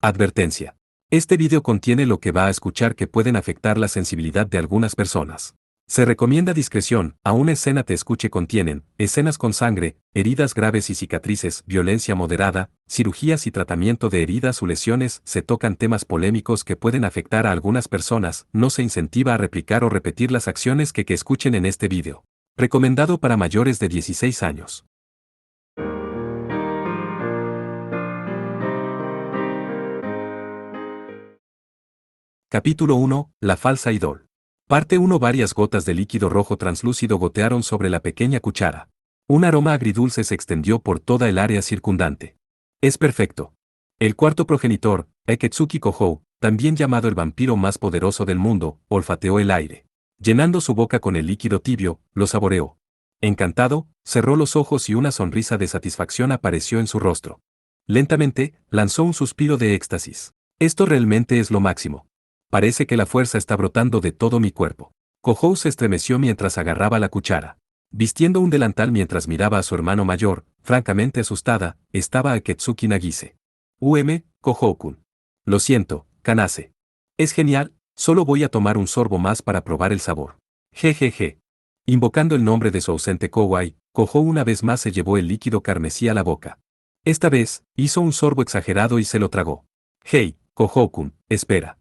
Advertencia. Este video contiene lo que va a escuchar que pueden afectar la sensibilidad de algunas personas. Se recomienda discreción, a una escena te escuche contienen, escenas con sangre, heridas graves y cicatrices, violencia moderada, cirugías y tratamiento de heridas o lesiones, se tocan temas polémicos que pueden afectar a algunas personas, no se incentiva a replicar o repetir las acciones que escuchen en este video. Recomendado para mayores de 16 años. Capítulo 1. La falsa idol. Parte 1. Varias gotas de líquido rojo translúcido gotearon sobre la pequeña cuchara. Un aroma agridulce se extendió por toda el área circundante. Es perfecto. El cuarto progenitor, Akatsuki Kohou, también llamado el vampiro más poderoso del mundo, olfateó el aire. Llenando su boca con el líquido tibio, lo saboreó. Encantado, cerró los ojos y una sonrisa de satisfacción apareció en su rostro. Lentamente, lanzó un suspiro de éxtasis. Esto realmente es lo máximo. Parece que la fuerza está brotando de todo mi cuerpo. Kohou se estremeció mientras agarraba la cuchara. Vistiendo un delantal mientras miraba a su hermano mayor, francamente asustada, estaba Akatsuki Nagise. Kohou-kun. Lo siento, Kanase. Es genial, solo voy a tomar un sorbo más para probar el sabor. Jejeje. Invocando el nombre de su ausente Kouai, Kohou una vez más se llevó el líquido carmesí a la boca. Esta vez, hizo un sorbo exagerado y se lo tragó. Hey, Kohou-kun, espera.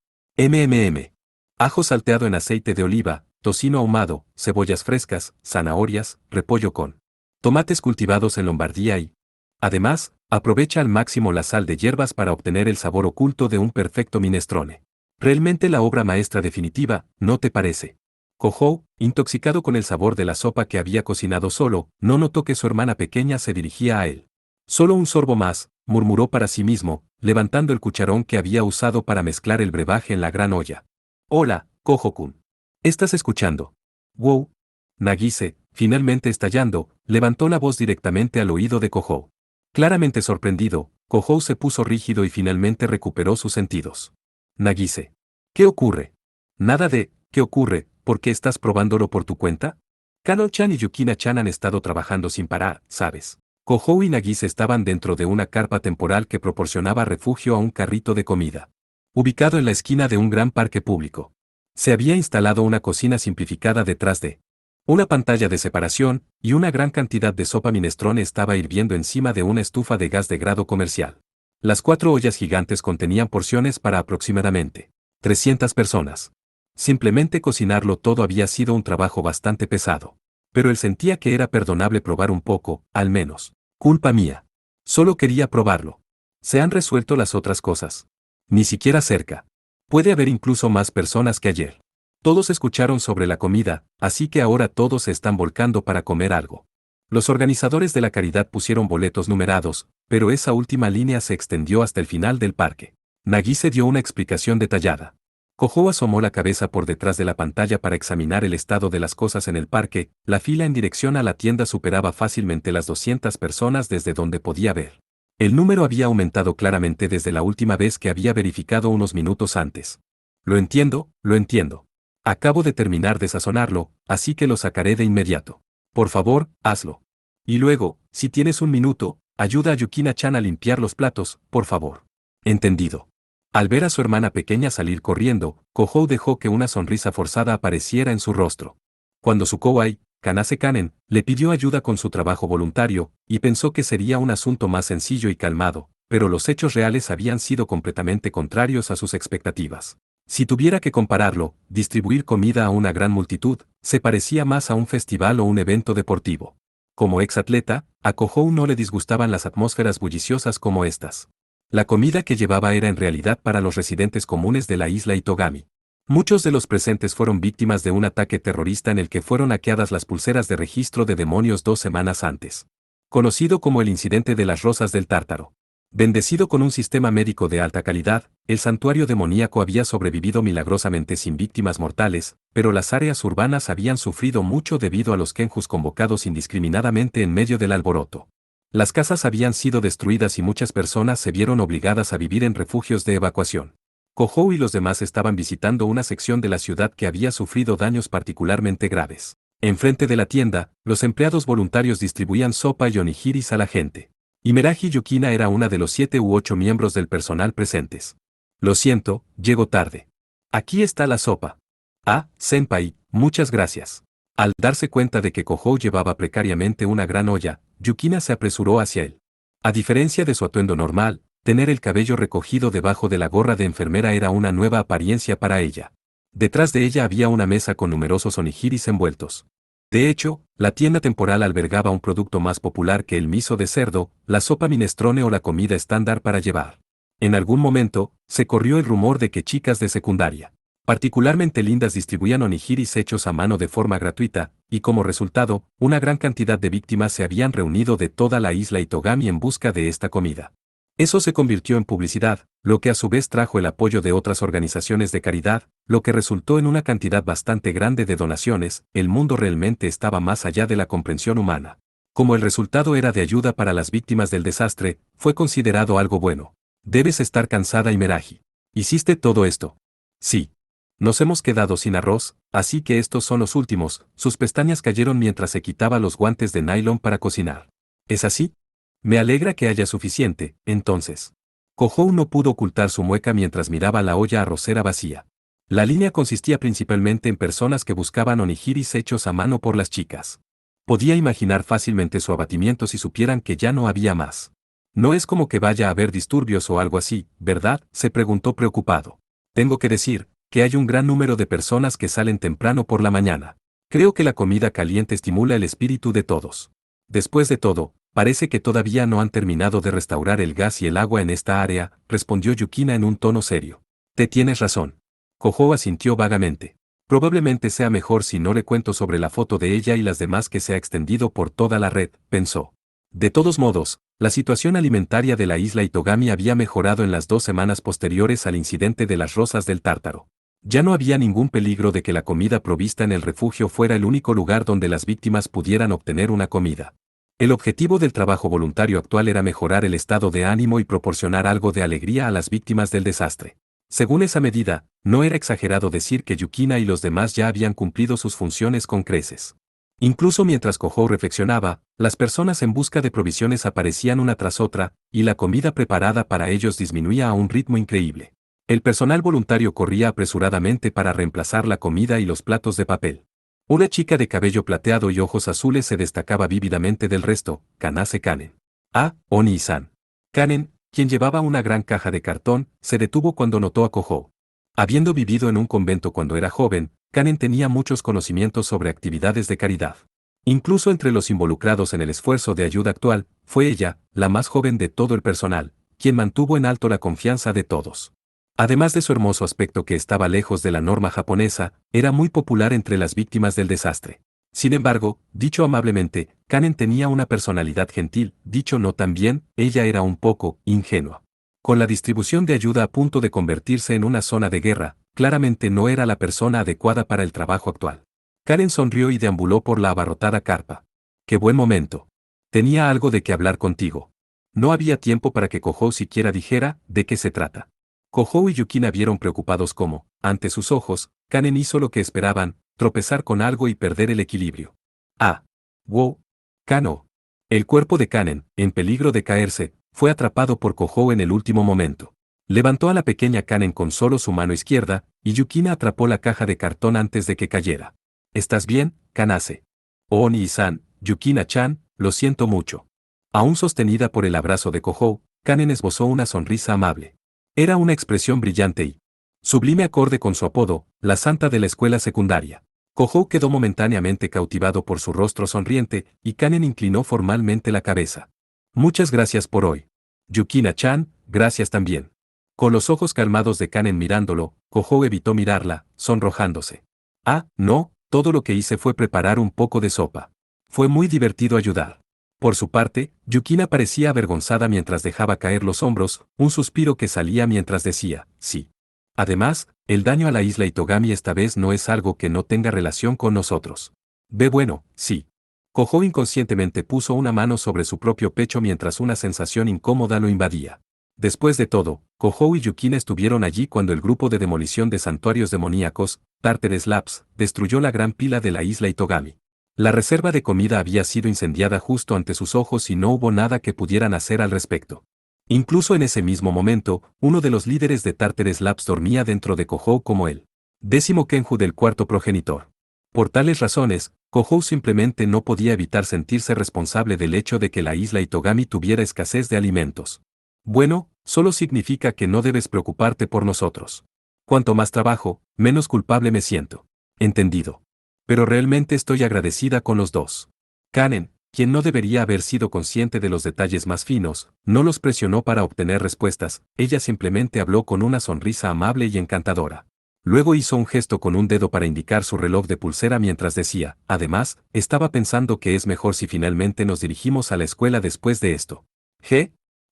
Ajo salteado en aceite de oliva, tocino ahumado, cebollas frescas, zanahorias, repollo con tomates cultivados en Lombardía y, además, aprovecha al máximo la sal de hierbas para obtener el sabor oculto de un perfecto minestrone. Realmente la obra maestra definitiva, ¿no te parece? Kohou, intoxicado con el sabor de la sopa que había cocinado solo, no notó que su hermana pequeña se dirigía a él. Solo un sorbo más, murmuró para sí mismo, levantando el cucharón que había usado para mezclar el brebaje en la gran olla. Hola, Kohou-kun. ¿Estás escuchando? Wow. Nagise, finalmente estallando, levantó la voz directamente al oído de Kohou. Claramente sorprendido, Kohou se puso rígido y finalmente recuperó sus sentidos. Nagise. ¿Qué ocurre? Nada de, ¿qué ocurre? ¿Por qué estás probándolo por tu cuenta? Kano-chan y Yukina-chan han estado trabajando sin parar, ¿sabes? Kohou y Nagise estaban dentro de una carpa temporal que proporcionaba refugio a un carrito de comida. Ubicado en la esquina de un gran parque público. Se había instalado una cocina simplificada detrás de una pantalla de separación, y una gran cantidad de sopa minestrone estaba hirviendo encima de una estufa de gas de grado comercial. Las 4 ollas gigantes contenían porciones para aproximadamente 300 personas. Simplemente cocinarlo todo había sido un trabajo bastante pesado. Pero él sentía que era perdonable probar un poco, al menos. Culpa mía. Solo quería probarlo. ¿Se han resuelto las otras cosas? Ni siquiera cerca. Puede haber incluso más personas que ayer. Todos escucharon sobre la comida, así que ahora todos se están volcando para comer algo. Los organizadores de la caridad pusieron boletos numerados, pero esa última línea se extendió hasta el final del parque. Nagise dio una explicación detallada. Kohou asomó la cabeza por detrás de la pantalla para examinar el estado de las cosas en el parque. La fila en dirección a la tienda superaba fácilmente las 200 personas desde donde podía ver. El número había aumentado claramente desde la última vez que había verificado unos minutos antes. Lo entiendo, lo entiendo. Acabo de terminar de sazonarlo, así que lo sacaré de inmediato. Por favor, hazlo. Y luego, si tienes un minuto, ayuda a Yukina-chan a limpiar los platos, por favor. Entendido. Al ver a su hermana pequeña salir corriendo, Kohou dejó que una sonrisa forzada apareciera en su rostro. Cuando su Kouai, Kanase Kanen, le pidió ayuda con su trabajo voluntario, y pensó que sería un asunto más sencillo y calmado, pero los hechos reales habían sido completamente contrarios a sus expectativas. Si tuviera que compararlo, distribuir comida a una gran multitud, se parecía más a un festival o un evento deportivo. Como exatleta, a Kohou no le disgustaban las atmósferas bulliciosas como estas. La comida que llevaba era en realidad para los residentes comunes de la isla Itogami. Muchos de los presentes fueron víctimas de un ataque terrorista en el que fueron hackeadas las pulseras de registro de demonios 2 semanas antes. Conocido como el incidente de las Rosas del Tártaro. Bendecido con un sistema médico de alta calidad, el santuario demoníaco había sobrevivido milagrosamente sin víctimas mortales, pero las áreas urbanas habían sufrido mucho debido a los kenjus convocados indiscriminadamente en medio del alboroto. Las casas habían sido destruidas y muchas personas se vieron obligadas a vivir en refugios de evacuación. Kohou y los demás estaban visitando una sección de la ciudad que había sufrido daños particularmente graves. Enfrente de la tienda, los empleados voluntarios distribuían sopa y onigiris a la gente. Imeragi Yukina era una de los 7 u 8 miembros del personal presentes. Lo siento, llego tarde. Aquí está la sopa. Ah, senpai, muchas gracias. Al darse cuenta de que Kohou llevaba precariamente una gran olla, Yukina se apresuró hacia él. A diferencia de su atuendo normal, tener el cabello recogido debajo de la gorra de enfermera era una nueva apariencia para ella. Detrás de ella había una mesa con numerosos onigiris envueltos. De hecho, la tienda temporal albergaba un producto más popular que el miso de cerdo, la sopa minestrone o la comida estándar para llevar. En algún momento, se corrió el rumor de que chicas de secundaria, particularmente lindas, distribuían onigiris hechos a mano de forma gratuita, y como resultado, una gran cantidad de víctimas se habían reunido de toda la isla Itogami en busca de esta comida. Eso se convirtió en publicidad, lo que a su vez trajo el apoyo de otras organizaciones de caridad, lo que resultó en una cantidad bastante grande de donaciones. El mundo realmente estaba más allá de la comprensión humana. Como el resultado era de ayuda para las víctimas del desastre, fue considerado algo bueno. Debes estar cansada, Imeragi. ¿Hiciste todo esto? Sí. Nos hemos quedado sin arroz, así que estos son los últimos. Sus pestañas cayeron mientras se quitaba los guantes de nylon para cocinar. ¿Es así? Me alegra que haya suficiente, entonces. Kohou no pudo ocultar su mueca mientras miraba la olla arrocera vacía. La línea consistía principalmente en personas que buscaban onigiris hechos a mano por las chicas. Podía imaginar fácilmente su abatimiento si supieran que ya no había más. No es como que vaya a haber disturbios o algo así, ¿verdad?, se preguntó preocupado. Tengo que decir que hay un gran número de personas que salen temprano por la mañana. Creo que la comida caliente estimula el espíritu de todos. Después de todo, parece que todavía no han terminado de restaurar el gas y el agua en esta área, respondió Yukina en un tono serio. Te tienes razón. Kohou asintió vagamente. Probablemente sea mejor si no le cuento sobre la foto de ella y las demás que se ha extendido por toda la red, pensó. De todos modos, la situación alimentaria de la isla Itogami había mejorado en las 2 semanas posteriores al incidente de las rosas del Tártaro. Ya no había ningún peligro de que la comida provista en el refugio fuera el único lugar donde las víctimas pudieran obtener una comida. El objetivo del trabajo voluntario actual era mejorar el estado de ánimo y proporcionar algo de alegría a las víctimas del desastre. Según esa medida, no era exagerado decir que Yukina y los demás ya habían cumplido sus funciones con creces. Incluso mientras Kohou reflexionaba, las personas en busca de provisiones aparecían una tras otra, y la comida preparada para ellos disminuía a un ritmo increíble. El personal voluntario corría apresuradamente para reemplazar la comida y los platos de papel. Una chica de cabello plateado y ojos azules se destacaba vívidamente del resto, Kanase Kanen. Ah, Oni-san. Kanen, quien llevaba una gran caja de cartón, se detuvo cuando notó a Kohou. Habiendo vivido en un convento cuando era joven, Kanen tenía muchos conocimientos sobre actividades de caridad. Incluso entre los involucrados en el esfuerzo de ayuda actual, fue ella, la más joven de todo el personal, quien mantuvo en alto la confianza de todos. Además de su hermoso aspecto que estaba lejos de la norma japonesa, era muy popular entre las víctimas del desastre. Sin embargo, dicho amablemente, Kanen tenía una personalidad gentil, dicho no tan bien, ella era un poco ingenua. Con la distribución de ayuda a punto de convertirse en una zona de guerra, claramente no era la persona adecuada para el trabajo actual. Karen sonrió y deambuló por la abarrotada carpa. ¡Qué buen momento! Tenía algo de qué hablar contigo. No había tiempo para que Kohou siquiera dijera de qué se trata. Kohou y Yukina vieron preocupados cómo, ante sus ojos, Kanen hizo lo que esperaban, tropezar con algo y perder el equilibrio. Ah. Wow. Kano. El cuerpo de Kanen, en peligro de caerse, fue atrapado por Kohou en el último momento. Levantó a la pequeña Kanen con solo su mano izquierda, y Yukina atrapó la caja de cartón antes de que cayera. ¿Estás bien, Kanase? Oni-san, Yukina-chan, lo siento mucho. Aún sostenida por el abrazo de Kohou, Kanen esbozó una sonrisa amable. Era una expresión brillante y sublime acorde con su apodo, la santa de la escuela secundaria. Kohou quedó momentáneamente cautivado por su rostro sonriente, y Kanen inclinó formalmente la cabeza. Muchas gracias por hoy. Yukina-chan, gracias también. Con los ojos calmados de Kanen mirándolo, Kohou evitó mirarla, sonrojándose. Ah, no, todo lo que hice fue preparar un poco de sopa. Fue muy divertido ayudar. Por su parte, Yukina parecía avergonzada mientras dejaba caer los hombros, un suspiro que salía mientras decía, sí. Además, el daño a la isla Itogami esta vez no es algo que no tenga relación con nosotros. Ve bueno, sí. Kohou inconscientemente puso una mano sobre su propio pecho mientras una sensación incómoda lo invadía. Después de todo, Kohou y Yukina estuvieron allí cuando el grupo de demolición de santuarios demoníacos, Tartares Labs, destruyó la gran pila de la isla Itogami. La reserva de comida había sido incendiada justo ante sus ojos y no hubo nada que pudieran hacer al respecto. Incluso en ese mismo momento, uno de los líderes de Tartarus Labs dormía dentro de Kohou como el 10º Kenju del cuarto progenitor. Por tales razones, Kohou simplemente no podía evitar sentirse responsable del hecho de que la isla Itogami tuviera escasez de alimentos. Bueno, solo significa que no debes preocuparte por nosotros. Cuanto más trabajo, menos culpable me siento. Entendido. Pero realmente estoy agradecida con los dos. Kanen, quien no debería haber sido consciente de los detalles más finos, no los presionó para obtener respuestas, ella simplemente habló con una sonrisa amable y encantadora. Luego hizo un gesto con un dedo para indicar su reloj de pulsera mientras decía, además, estaba pensando que es mejor si finalmente nos dirigimos a la escuela después de esto.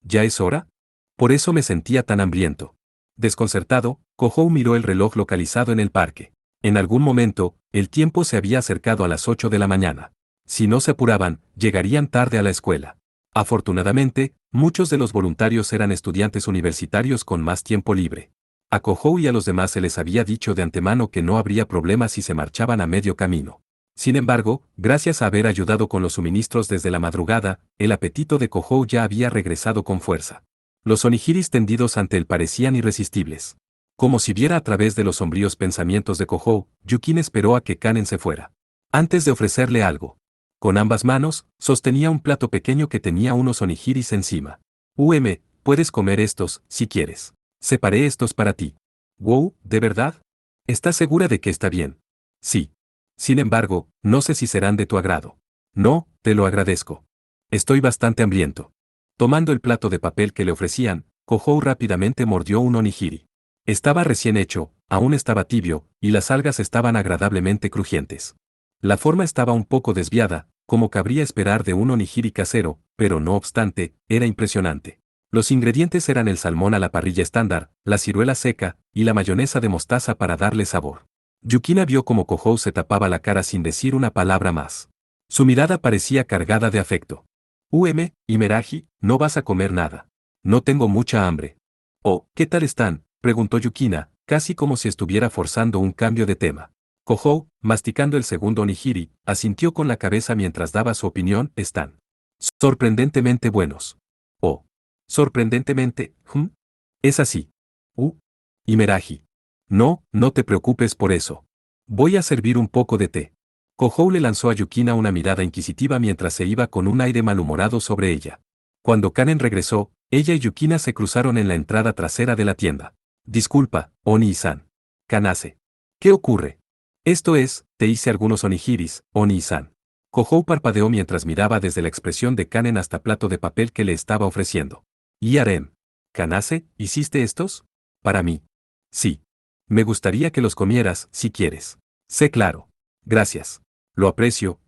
¿Ya es hora? Por eso me sentía tan hambriento. Desconcertado, Kohou miró el reloj localizado en el parque. En algún momento, el tiempo se había acercado a las 8 de la mañana. Si no se apuraban, llegarían tarde a la escuela. Afortunadamente, muchos de los voluntarios eran estudiantes universitarios con más tiempo libre. A Kohou y a los demás se les había dicho de antemano que no habría problema si se marchaban a medio camino. Sin embargo, gracias a haber ayudado con los suministros desde la madrugada, el apetito de Kohou ya había regresado con fuerza. Los onigiris tendidos ante él parecían irresistibles. Como si viera a través de los sombríos pensamientos de Kohou, Yukina esperó a que Kanen se fuera. Antes de ofrecerle algo. Con ambas manos, sostenía un plato pequeño que tenía unos onigiris encima. Puedes comer estos, si quieres. Separé estos para ti. Wow, ¿de verdad? ¿Estás segura de que está bien? Sí. Sin embargo, no sé si serán de tu agrado. No, te lo agradezco. Estoy bastante hambriento. Tomando el plato de papel que le ofrecían, Kohou rápidamente mordió un onigiri. Estaba recién hecho, aún estaba tibio, y las algas estaban agradablemente crujientes. La forma estaba un poco desviada, como cabría esperar de un onigiri casero, pero no obstante, era impresionante. Los ingredientes eran el salmón a la parrilla estándar, la ciruela seca, y la mayonesa de mostaza para darle sabor. Yukina vio cómo Kohou se tapaba la cara sin decir una palabra más. Su mirada parecía cargada de afecto. Imeraji, no vas a comer nada. No tengo mucha hambre. Oh, ¿qué tal están? Preguntó Yukina, casi como si estuviera forzando un cambio de tema. Kohou, masticando el segundo onigiri, asintió con la cabeza mientras daba su opinión, están sorprendentemente buenos. Oh. Sorprendentemente, es así. Imeraji. No, no te preocupes por eso. Voy a servir un poco de té. Kohou le lanzó a Yukina una mirada inquisitiva mientras se iba con un aire malhumorado sobre ella. Cuando Kanen regresó, ella y Yukina se cruzaron en la entrada trasera de la tienda. Disculpa, Oni-san. Kanase. ¿Qué ocurre? Esto es, te hice algunos onigiris, Oni-san. Kohou parpadeó mientras miraba desde la expresión de Kanen hasta plato de papel que le estaba ofreciendo. Y harem. Kanase, ¿hiciste estos? Para mí. Sí. Me gustaría que los comieras, si quieres. Sé claro. Gracias. Lo aprecio,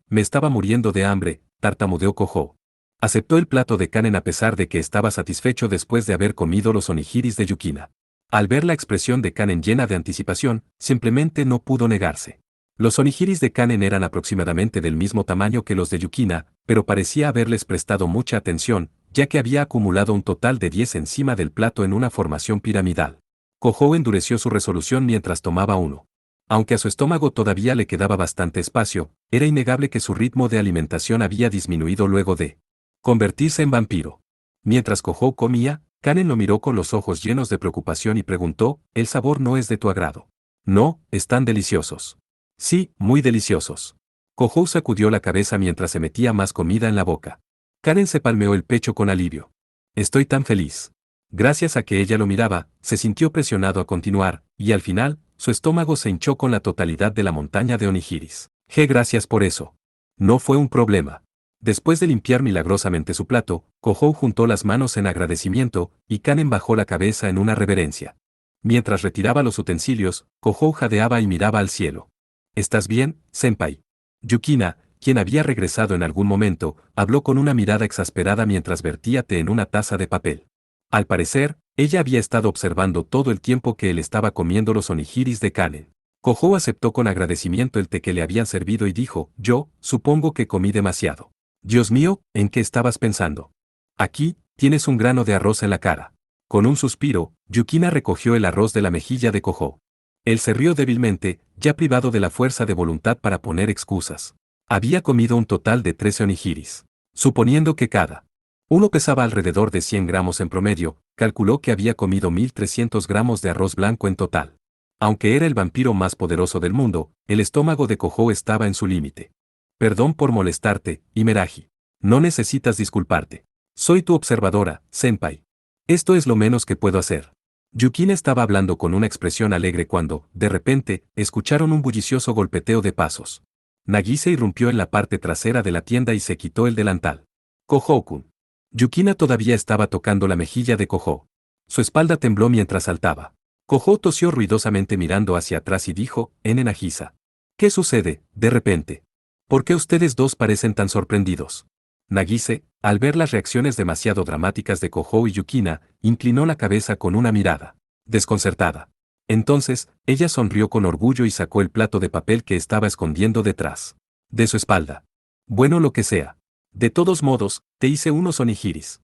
me estaba muriendo de hambre, tartamudeó Kohou. Aceptó el plato de Kanen a pesar de que estaba satisfecho después de haber comido los onigiris de Yukina. Al ver la expresión de Kanen llena de anticipación, simplemente no pudo negarse. Los onigiris de Kanen eran aproximadamente del mismo tamaño que los de Yukina, pero parecía haberles prestado mucha atención, ya que había acumulado un total de 10 encima del plato en una formación piramidal. Kohou endureció su resolución mientras tomaba uno. Aunque a su estómago todavía le quedaba bastante espacio, era innegable que su ritmo de alimentación había disminuido luego de convertirse en vampiro. Mientras Kohou comía, Kanen lo miró con los ojos llenos de preocupación y preguntó, ¿el sabor no es de tu agrado? No, están deliciosos. Sí, muy deliciosos. Kohou sacudió la cabeza mientras se metía más comida en la boca. Kanen se palmeó el pecho con alivio. Estoy tan feliz. Gracias a que ella lo miraba, se sintió presionado a continuar, y al final, su estómago se hinchó con la totalidad de la montaña de onigiris. Gracias por eso. No fue un problema. Después de limpiar milagrosamente su plato, Kohou juntó las manos en agradecimiento, y Kanen bajó la cabeza en una reverencia. Mientras retiraba los utensilios, Kohou jadeaba y miraba al cielo. ¿Estás bien, senpai? Yukina, quien había regresado en algún momento, habló con una mirada exasperada mientras vertía té en una taza de papel. Al parecer, ella había estado observando todo el tiempo que él estaba comiendo los onigiris de Kanen. Kohou aceptó con agradecimiento el té que le habían servido y dijo, supongo que comí demasiado. Dios mío, ¿en qué estabas pensando? Aquí, tienes un grano de arroz en la cara. Con un suspiro, Yukina recogió el arroz de la mejilla de Kohou. Él se rió débilmente, ya privado de la fuerza de voluntad para poner excusas. Había comido un total de 13 onigiris. Suponiendo que cada uno pesaba alrededor de 100 gramos en promedio, calculó que había comido 1300 gramos de arroz blanco en total. Aunque era el vampiro más poderoso del mundo, el estómago de Kojou estaba en su límite. Perdón por molestarte, Imeraji. No necesitas disculparte. Soy tu observadora, senpai. Esto es lo menos que puedo hacer. Yukina estaba hablando con una expresión alegre cuando, de repente, escucharon un bullicioso golpeteo de pasos. Nagise irrumpió en la parte trasera de la tienda y se quitó el delantal. Kojou-kun. Yukina todavía estaba tocando la mejilla de Kojou. Su espalda tembló mientras saltaba. Kojou tosió ruidosamente mirando hacia atrás y dijo, en Nagisa. ¿Qué sucede, de repente? ¿Por qué ustedes dos parecen tan sorprendidos? Nagise, al ver las reacciones demasiado dramáticas de Kojou y Yukina, inclinó la cabeza con una mirada desconcertada. Entonces, ella sonrió con orgullo y sacó el plato de papel que estaba escondiendo detrás de su espalda. Bueno, lo que sea. De todos modos, te hice unos onigiris.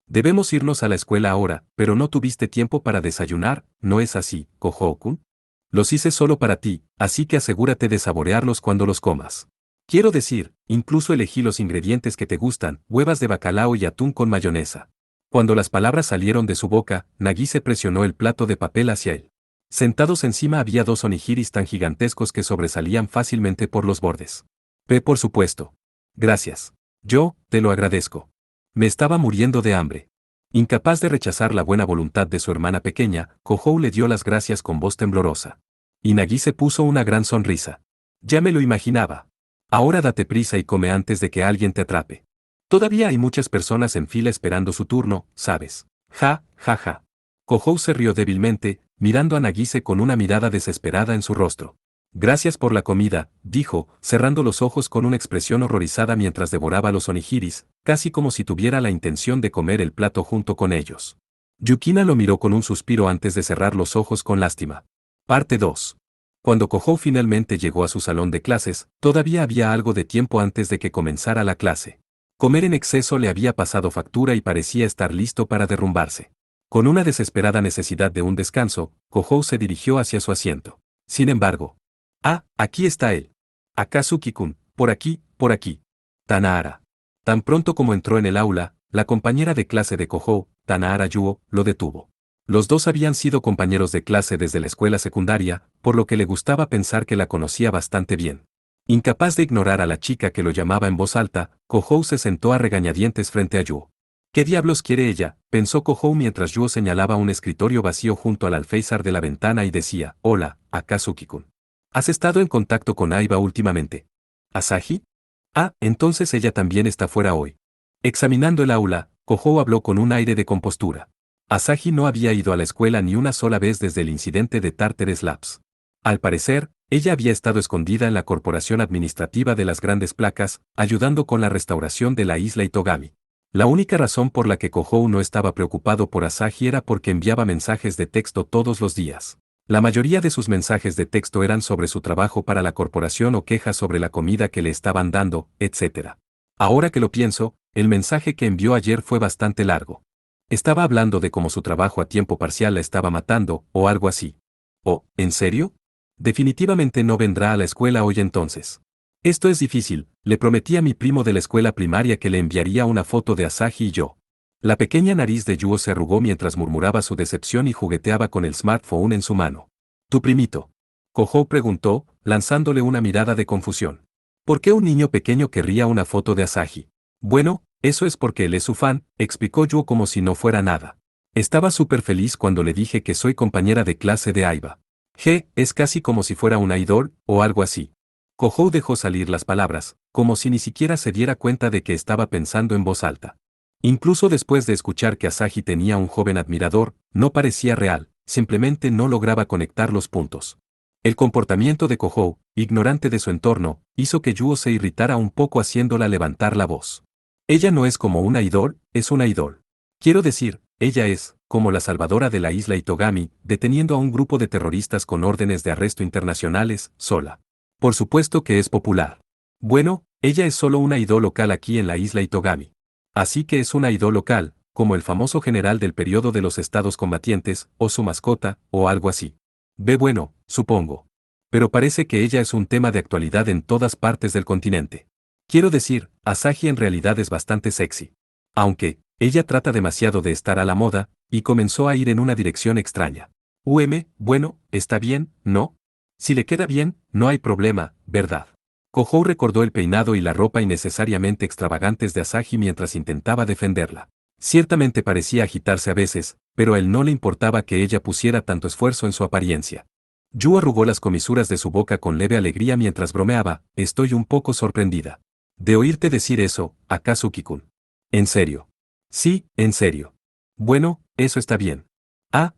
Debemos irnos a la escuela ahora, pero no tuviste tiempo para desayunar, ¿no es así, Kojou-kun? Los hice solo para ti, así que asegúrate de saborearlos cuando los comas. Quiero decir, incluso elegí los ingredientes que te gustan, huevas de bacalao y atún con mayonesa. Cuando las palabras salieron de su boca, Nagise presionó el plato de papel hacia él. Sentados encima había dos onigiris tan gigantescos que sobresalían fácilmente por los bordes. Por supuesto. Gracias. Yo, te lo agradezco. Me estaba muriendo de hambre. Incapaz de rechazar la buena voluntad de su hermana pequeña, Kojou le dio las gracias con voz temblorosa. Y Nagise puso una gran sonrisa. Ya me lo imaginaba. Ahora date prisa y come antes de que alguien te atrape. Todavía hay muchas personas en fila esperando su turno, ¿sabes? Ja. Kojou se rió débilmente, mirando a Nagise con una mirada desesperada en su rostro. Gracias por la comida, dijo, cerrando los ojos con una expresión horrorizada mientras devoraba los onigiris, casi como si tuviera la intención de comer el plato junto con ellos. Yukina lo miró con un suspiro antes de cerrar los ojos con lástima. Parte 2. Cuando Kojou finalmente llegó a su salón de clases, todavía había algo de tiempo antes de que comenzara la clase. Comer en exceso le había pasado factura y parecía estar listo para derrumbarse. Con una desesperada necesidad de un descanso, Kojou se dirigió hacia su asiento. Sin embargo, aquí está él. Akatsuki-kun, por aquí. Tanahara. Tan pronto como entró en el aula, la compañera de clase de Kojou, Tanahara Yuo, lo detuvo. Los dos habían sido compañeros de clase desde la escuela secundaria, por lo que le gustaba pensar que la conocía bastante bien. Incapaz de ignorar a la chica que lo llamaba en voz alta, Kojou se sentó a regañadientes frente a Yuo. ¿Qué diablos quiere ella?, pensó Kojou mientras Yuo señalaba un escritorio vacío junto al alféizar de la ventana y decía, hola, Akatsuki-kun. ¿Has estado en contacto con Aiba últimamente? ¿Asahi? Entonces ella también está fuera hoy. Examinando el aula, Kojou habló con un aire de compostura. Asahi no había ido a la escuela ni una sola vez desde el incidente de Tartarus Labs. Al parecer, ella había estado escondida en la corporación administrativa de las grandes placas, ayudando con la restauración de la isla Itogami. La única razón por la que Kojou no estaba preocupado por Asahi era porque enviaba mensajes de texto todos los días. La mayoría de sus mensajes de texto eran sobre su trabajo para la corporación o quejas sobre la comida que le estaban dando, etc. Ahora que lo pienso, el mensaje que envió ayer fue bastante largo. Estaba hablando de cómo su trabajo a tiempo parcial la estaba matando, o algo así. ¿En serio? Definitivamente no vendrá a la escuela hoy entonces. Esto es difícil, le prometí a mi primo de la escuela primaria que le enviaría una foto de Asahi y yo. La pequeña nariz de Yuo se arrugó mientras murmuraba su decepción y jugueteaba con el smartphone en su mano. ¿Tu primito?, Kojou preguntó, lanzándole una mirada de confusión. ¿Por qué un niño pequeño querría una foto de Asahi? Bueno, eso es porque él es su fan, explicó Yuo como si no fuera nada. Estaba súper feliz cuando le dije que soy compañera de clase de Aiba. Es casi como si fuera una idol, o algo así. Kojou dejó salir las palabras, como si ni siquiera se diera cuenta de que estaba pensando en voz alta. Incluso después de escuchar que Asahi tenía un joven admirador, no parecía real, simplemente no lograba conectar los puntos. El comportamiento de Kojou, ignorante de su entorno, hizo que Yuo se irritara un poco haciéndola levantar la voz. Ella no es como una idol, es una idol. Quiero decir, ella es, como la salvadora de la isla Itogami, deteniendo a un grupo de terroristas con órdenes de arresto internacionales, sola. Por supuesto que es popular. Bueno, ella es solo una idol local aquí en la isla Itogami. Así que es una idol local, como el famoso general del periodo de los estados combatientes, o su mascota, o algo así. Bueno, supongo. Pero parece que ella es un tema de actualidad en todas partes del continente. Quiero decir, Asahi en realidad es bastante sexy. Aunque, ella trata demasiado de estar a la moda, y comenzó a ir en una dirección extraña. Bueno, está bien, ¿no? Si le queda bien, no hay problema, ¿verdad? Kohou recordó el peinado y la ropa innecesariamente extravagantes de Asahi mientras intentaba defenderla. Ciertamente parecía agitarse a veces, pero a él no le importaba que ella pusiera tanto esfuerzo en su apariencia. Yu arrugó las comisuras de su boca con leve alegría mientras bromeaba, estoy un poco sorprendida. De oírte decir eso, Akatsuki-kun. ¿En serio? Sí, en serio. Bueno, eso está bien.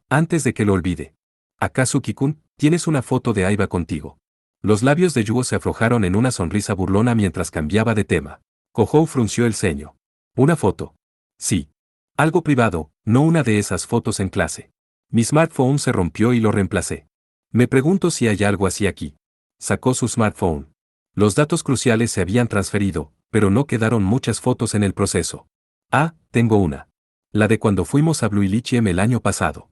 Antes de que lo olvide. Akatsuki-kun, tienes una foto de Aiba contigo. Los labios de Yuo se aflojaron en una sonrisa burlona mientras cambiaba de tema. Kohou frunció el ceño. ¿Una foto? Sí. Algo privado, no una de esas fotos en clase. Mi smartphone se rompió y lo reemplacé. Me pregunto si hay algo así aquí. Sacó su smartphone. Los datos cruciales se habían transferido, pero no quedaron muchas fotos en el proceso. Tengo una. La de cuando fuimos a Blue Elysium el año pasado.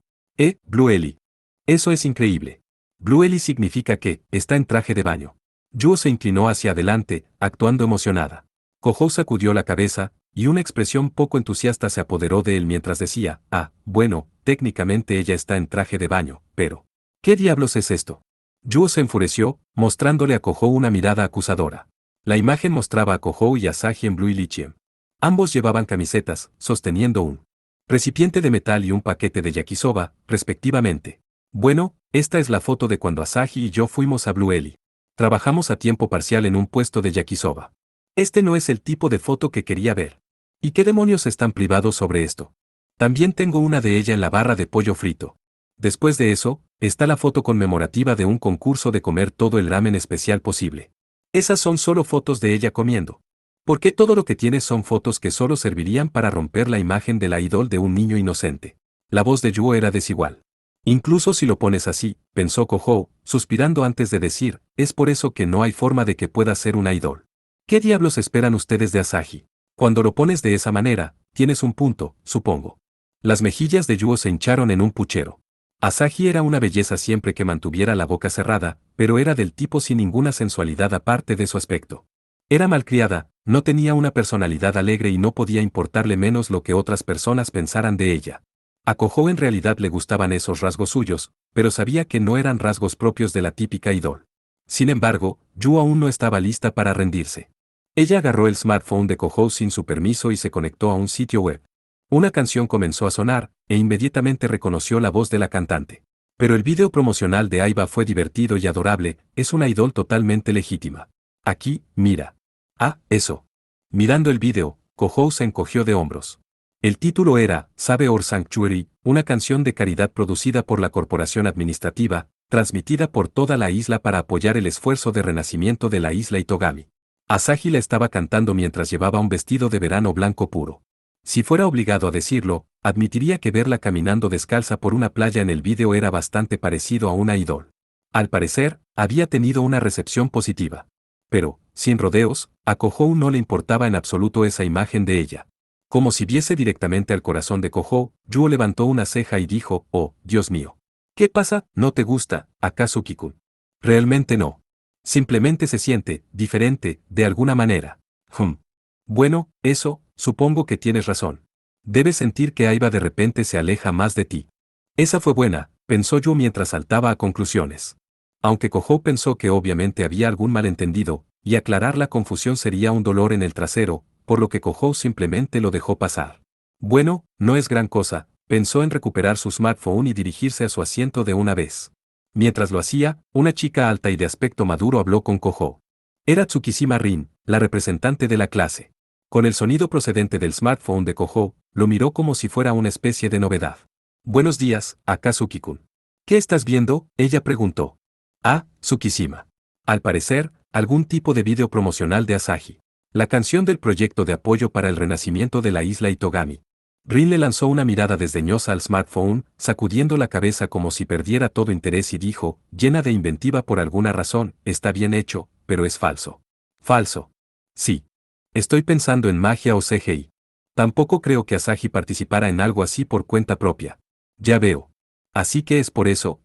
Blue Eli. Eso es increíble. Blue Eli significa que está en traje de baño. Yuo se inclinó hacia adelante, actuando emocionada. Kohou sacudió la cabeza, y una expresión poco entusiasta se apoderó de él mientras decía, bueno, técnicamente ella está en traje de baño, pero ¿qué diablos es esto? Yuo se enfureció, mostrándole a Kohou una mirada acusadora. La imagen mostraba a Kohou y Asahi en Blue Elysium. Ambos llevaban camisetas, sosteniendo un recipiente de metal y un paquete de yakisoba, respectivamente. Bueno, esta es la foto de cuando Asahi y yo fuimos a Blue Eli. Trabajamos a tiempo parcial en un puesto de yakisoba. Este no es el tipo de foto que quería ver. ¿Y qué demonios están privados sobre esto? También tengo una de ella en la barra de pollo frito. Después de eso, está la foto conmemorativa de un concurso de comer todo el ramen especial posible. Esas son solo fotos de ella comiendo. ¿Por qué todo lo que tienes son fotos que solo servirían para romper la imagen de la idol de un niño inocente? La voz de Yuo era desigual. Incluso si lo pones así, pensó Kohou, suspirando antes de decir, es por eso que no hay forma de que pueda ser una idol. ¿Qué diablos esperan ustedes de Asahi? Cuando lo pones de esa manera, tienes un punto, supongo. Las mejillas de Yuo se hincharon en un puchero. Asahi era una belleza siempre que mantuviera la boca cerrada, pero era del tipo sin ninguna sensualidad aparte de su aspecto. Era malcriada, no tenía una personalidad alegre y no podía importarle menos lo que otras personas pensaran de ella. A Kohou en realidad le gustaban esos rasgos suyos, pero sabía que no eran rasgos propios de la típica idol. Sin embargo, Yu aún no estaba lista para rendirse. Ella agarró el smartphone de Kohou sin su permiso y se conectó a un sitio web. Una canción comenzó a sonar, e inmediatamente reconoció la voz de la cantante. Pero el video promocional de Aiba fue divertido y adorable, es una idol totalmente legítima. Aquí, mira. Eso. Mirando el video, Kohou se encogió de hombros. El título era Save Our Sanctuary, una canción de caridad producida por la Corporación Administrativa, transmitida por toda la isla para apoyar el esfuerzo de renacimiento de la isla Itogami. Asahi la estaba cantando mientras llevaba un vestido de verano blanco puro. Si fuera obligado a decirlo, admitiría que verla caminando descalza por una playa en el video era bastante parecido a una idol. Al parecer, había tenido una recepción positiva. Pero, sin rodeos, a Kohou no le importaba en absoluto esa imagen de ella. Como si viese directamente al corazón de Kohou, Yuo levantó una ceja y dijo, oh, Dios mío. ¿Qué pasa? ¿No te gusta, Akatsuki-kun? Realmente no. Simplemente se siente, diferente, de alguna manera. Bueno, eso, supongo que tienes razón. Debes sentir que Aiba de repente se aleja más de ti. Esa fue buena, pensó Yuo mientras saltaba a conclusiones. Aunque Kohou pensó que obviamente había algún malentendido, y aclarar la confusión sería un dolor en el trasero, por lo que Kohou simplemente lo dejó pasar. Bueno, no es gran cosa, pensó en recuperar su smartphone y dirigirse a su asiento de una vez. Mientras lo hacía, una chica alta y de aspecto maduro habló con Kohou. Era Tsukishima Rin, la representante de la clase. Con el sonido procedente del smartphone de Kohou, lo miró como si fuera una especie de novedad. Buenos días, Akatsuki-kun. ¿Qué estás viendo? Ella preguntó. Tsukishima. Al parecer, algún tipo de video promocional de Asahi. La canción del proyecto de apoyo para el renacimiento de la isla Itogami. Rin le lanzó una mirada desdeñosa al smartphone, sacudiendo la cabeza como si perdiera todo interés y dijo, llena de inventiva por alguna razón, está bien hecho, pero es falso. Falso. Sí. Estoy pensando en magia o CGI. Tampoco creo que Asahi participara en algo así por cuenta propia. Ya veo. Así que es por eso,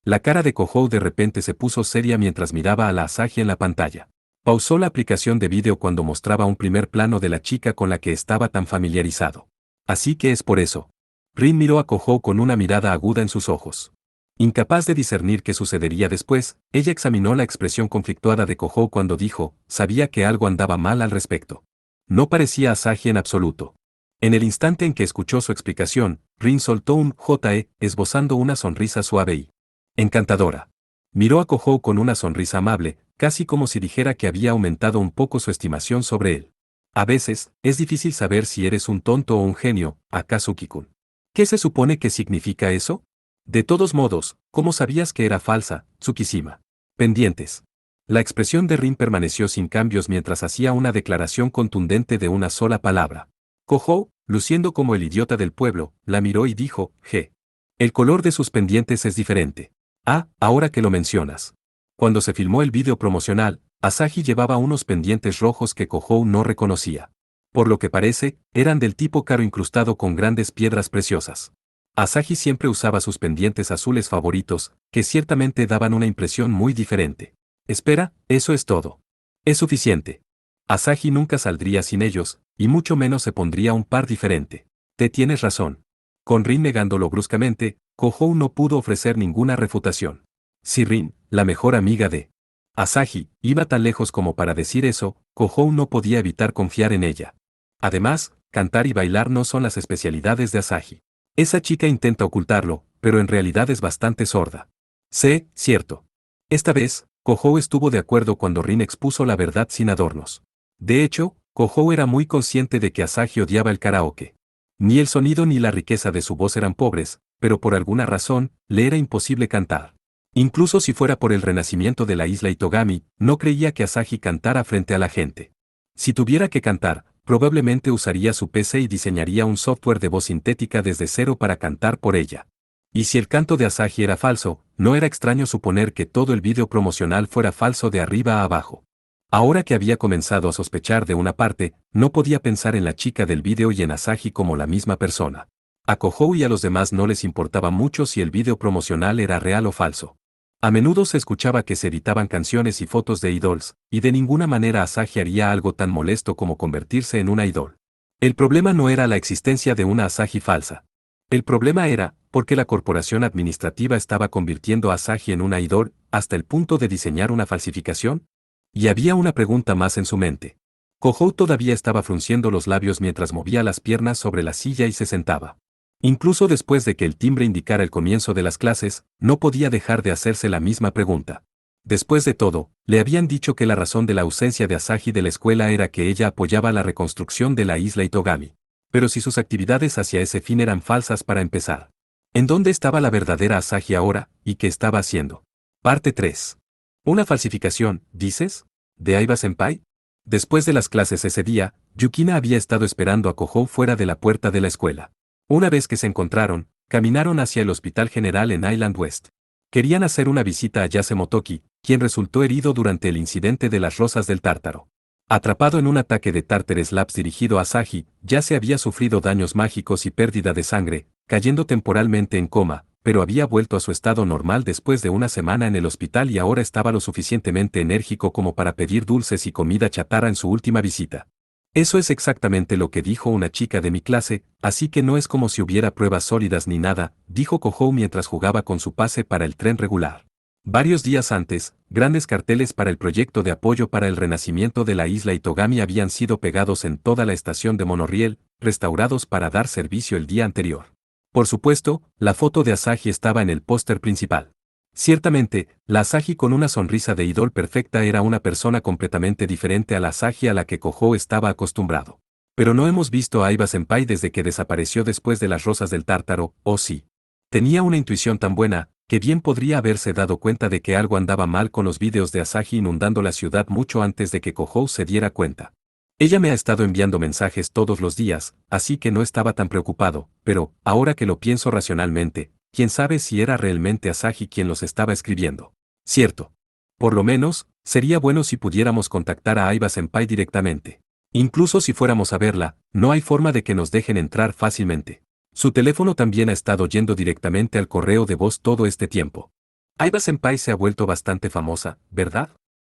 La cara de Kohou de repente se puso seria mientras miraba a la Asahi en la pantalla. Pausó la aplicación de vídeo cuando mostraba un primer plano de la chica con la que estaba tan familiarizado. Así que es por eso. Rin miró a Kohou con una mirada aguda en sus ojos. Incapaz de discernir qué sucedería después, ella examinó la expresión conflictuada de Kohou cuando dijo, sabía que algo andaba mal al respecto. No parecía Asahi en absoluto. En el instante en que escuchó su explicación, Rin soltó un «J.E», esbozando una sonrisa suave y encantadora. Miró a Kohou con una sonrisa amable, casi como si dijera que había aumentado un poco su estimación sobre él. A veces, es difícil saber si eres un tonto o un genio, Akazuki-kun. ¿Qué se supone que significa eso? De todos modos, ¿cómo sabías que era falsa, Tsukishima? Pendientes. La expresión de Rin permaneció sin cambios mientras hacía una declaración contundente de una sola palabra. Kohou, luciendo como el idiota del pueblo, la miró y dijo, «G. El color de sus pendientes es diferente». Ah, ahora que lo mencionas. Cuando se filmó el vídeo promocional, Asahi llevaba unos pendientes rojos que Kohou no reconocía. Por lo que parece, eran del tipo caro incrustado con grandes piedras preciosas. Asahi siempre usaba sus pendientes azules favoritos, que ciertamente daban una impresión muy diferente. Espera, eso es todo. Es suficiente. Asahi nunca saldría sin ellos, y mucho menos se pondría un par diferente. Te tienes razón. Con Rin negándolo bruscamente, Kohou no pudo ofrecer ninguna refutación. Si Rin, la mejor amiga de Asahi, iba tan lejos como para decir eso, Kohou no podía evitar confiar en ella. Además, cantar y bailar no son las especialidades de Asahi. Esa chica intenta ocultarlo, pero en realidad es bastante sorda. Sé, cierto. Esta vez, Kohou estuvo de acuerdo cuando Rin expuso la verdad sin adornos. De hecho, Kohou era muy consciente de que Asahi odiaba el karaoke. Ni el sonido ni la riqueza de su voz eran pobres, pero por alguna razón, le era imposible cantar. Incluso si fuera por el renacimiento de la isla Itogami, no creía que Asahi cantara frente a la gente. Si tuviera que cantar, probablemente usaría su PC y diseñaría un software de voz sintética desde cero para cantar por ella. Y si el canto de Asahi era falso, no era extraño suponer que todo el vídeo promocional fuera falso de arriba a abajo. Ahora que había comenzado a sospechar de una parte, no podía pensar en la chica del vídeo y en Asahi como la misma persona. A Kohou y a los demás no les importaba mucho si el vídeo promocional era real o falso. A menudo se escuchaba que se editaban canciones y fotos de idols, y de ninguna manera Asahi haría algo tan molesto como convertirse en una idol. El problema no era la existencia de una Asahi falsa. El problema era, porque la corporación administrativa estaba convirtiendo a Asahi en una idol, hasta el punto de diseñar una falsificación. Y había una pregunta más en su mente. Kohou todavía estaba frunciendo los labios mientras movía las piernas sobre la silla y se sentaba. Incluso después de que el timbre indicara el comienzo de las clases, no podía dejar de hacerse la misma pregunta. Después de todo, le habían dicho que la razón de la ausencia de Asahi de la escuela era que ella apoyaba la reconstrucción de la isla Itogami. Pero si sus actividades hacia ese fin eran falsas para empezar. ¿En dónde estaba la verdadera Asahi ahora, y qué estaba haciendo? Parte 3. ¿Una falsificación, dices? ¿De Aiba-senpai? Después de las clases ese día, Yukina había estado esperando a Kohou fuera de la puerta de la escuela. Una vez que se encontraron, caminaron hacia el Hospital General en Island West. Querían hacer una visita a Yase Motoki, quien resultó herido durante el incidente de las Rosas del Tártaro. Atrapado en un ataque de Tartar Slaps dirigido a Asahi, Yase había sufrido daños mágicos y pérdida de sangre, cayendo temporalmente en coma, pero había vuelto a su estado normal después de una semana en el hospital y ahora estaba lo suficientemente enérgico como para pedir dulces y comida chatarra en su última visita. Eso es exactamente lo que dijo una chica de mi clase, así que no es como si hubiera pruebas sólidas ni nada, dijo Kohou mientras jugaba con su pase para el tren regular. Varios días antes, grandes carteles para el proyecto de apoyo para el renacimiento de la isla Itogami habían sido pegados en toda la estación de monorriel, restaurados para dar servicio el día anterior. Por supuesto, la foto de Asahi estaba en el póster principal. Ciertamente, la Asahi con una sonrisa de idol perfecta era una persona completamente diferente a la Asahi a la que Kohou estaba acostumbrado. Pero no hemos visto a Aiba-senpai desde que desapareció después de las Rosas del Tártaro, ¿o sí? Tenía una intuición tan buena, que bien podría haberse dado cuenta de que algo andaba mal con los vídeos de Asahi inundando la ciudad mucho antes de que Kohou se diera cuenta. Ella me ha estado enviando mensajes todos los días, así que no estaba tan preocupado, pero, ahora que lo pienso racionalmente, quién sabe si era realmente Asahi quien los estaba escribiendo. Cierto. Por lo menos, sería bueno si pudiéramos contactar a Aiba-senpai directamente. Incluso si fuéramos a verla, no hay forma de que nos dejen entrar fácilmente. Su teléfono también ha estado yendo directamente al correo de voz todo este tiempo. Aiba-senpai se ha vuelto bastante famosa, ¿verdad?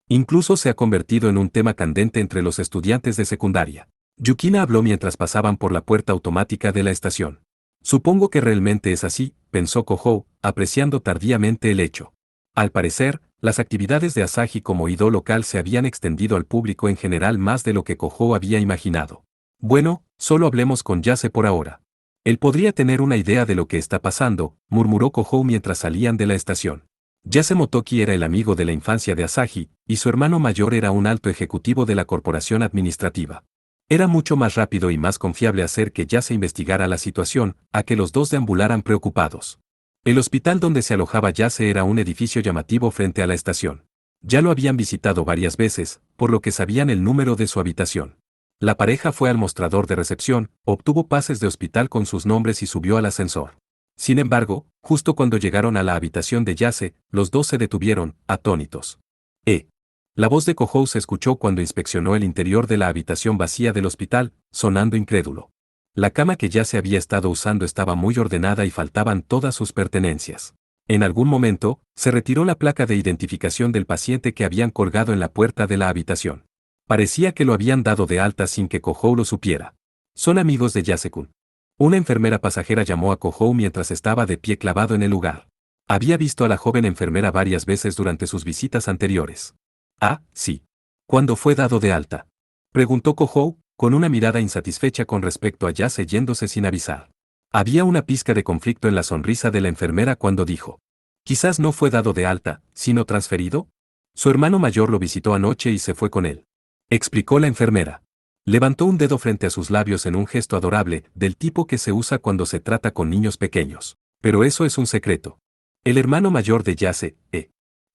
Incluso se ha convertido en un tema candente entre los estudiantes de secundaria. Yukina habló mientras pasaban por la puerta automática de la estación. Supongo que realmente es así, pensó Kohou, apreciando tardíamente el hecho. Al parecer, las actividades de Asahi como idol local se habían extendido al público en general más de lo que Kohou había imaginado. Bueno, solo hablemos con Yase por ahora. Él podría tener una idea de lo que está pasando, murmuró Kohou mientras salían de la estación. Yase Motoki era el amigo de la infancia de Asahi, y su hermano mayor era un alto ejecutivo de la corporación administrativa. Era mucho más rápido y más confiable hacer que Yase investigara la situación, a que los dos deambularan preocupados. El hospital donde se alojaba Yase era un edificio llamativo frente a la estación. Ya lo habían visitado varias veces, por lo que sabían el número de su habitación. La pareja fue al mostrador de recepción, obtuvo pases de hospital con sus nombres y subió al ascensor. Sin embargo, justo cuando llegaron a la habitación de Yase, los dos se detuvieron, atónitos. La voz de Kohou se escuchó cuando inspeccionó el interior de la habitación vacía del hospital, sonando incrédulo. La cama que Yase había estado usando estaba muy ordenada y faltaban todas sus pertenencias. En algún momento, se retiró la placa de identificación del paciente que habían colgado en la puerta de la habitación. Parecía que lo habían dado de alta sin que Kohou lo supiera. Son amigos de Yase-kun. Una enfermera pasajera llamó a Kohou mientras estaba de pie clavado en el lugar. Había visto a la joven enfermera varias veces durante sus visitas anteriores. Ah, sí. ¿Cuándo fue dado de alta? Preguntó Kohou, con una mirada insatisfecha con respecto a Yase yéndose sin avisar. Había una pizca de conflicto en la sonrisa de la enfermera cuando dijo. Quizás no fue dado de alta, sino transferido. Su hermano mayor lo visitó anoche y se fue con él. Explicó la enfermera. Levantó un dedo frente a sus labios en un gesto adorable, del tipo que se usa cuando se trata con niños pequeños. Pero eso es un secreto. El hermano mayor de Yase,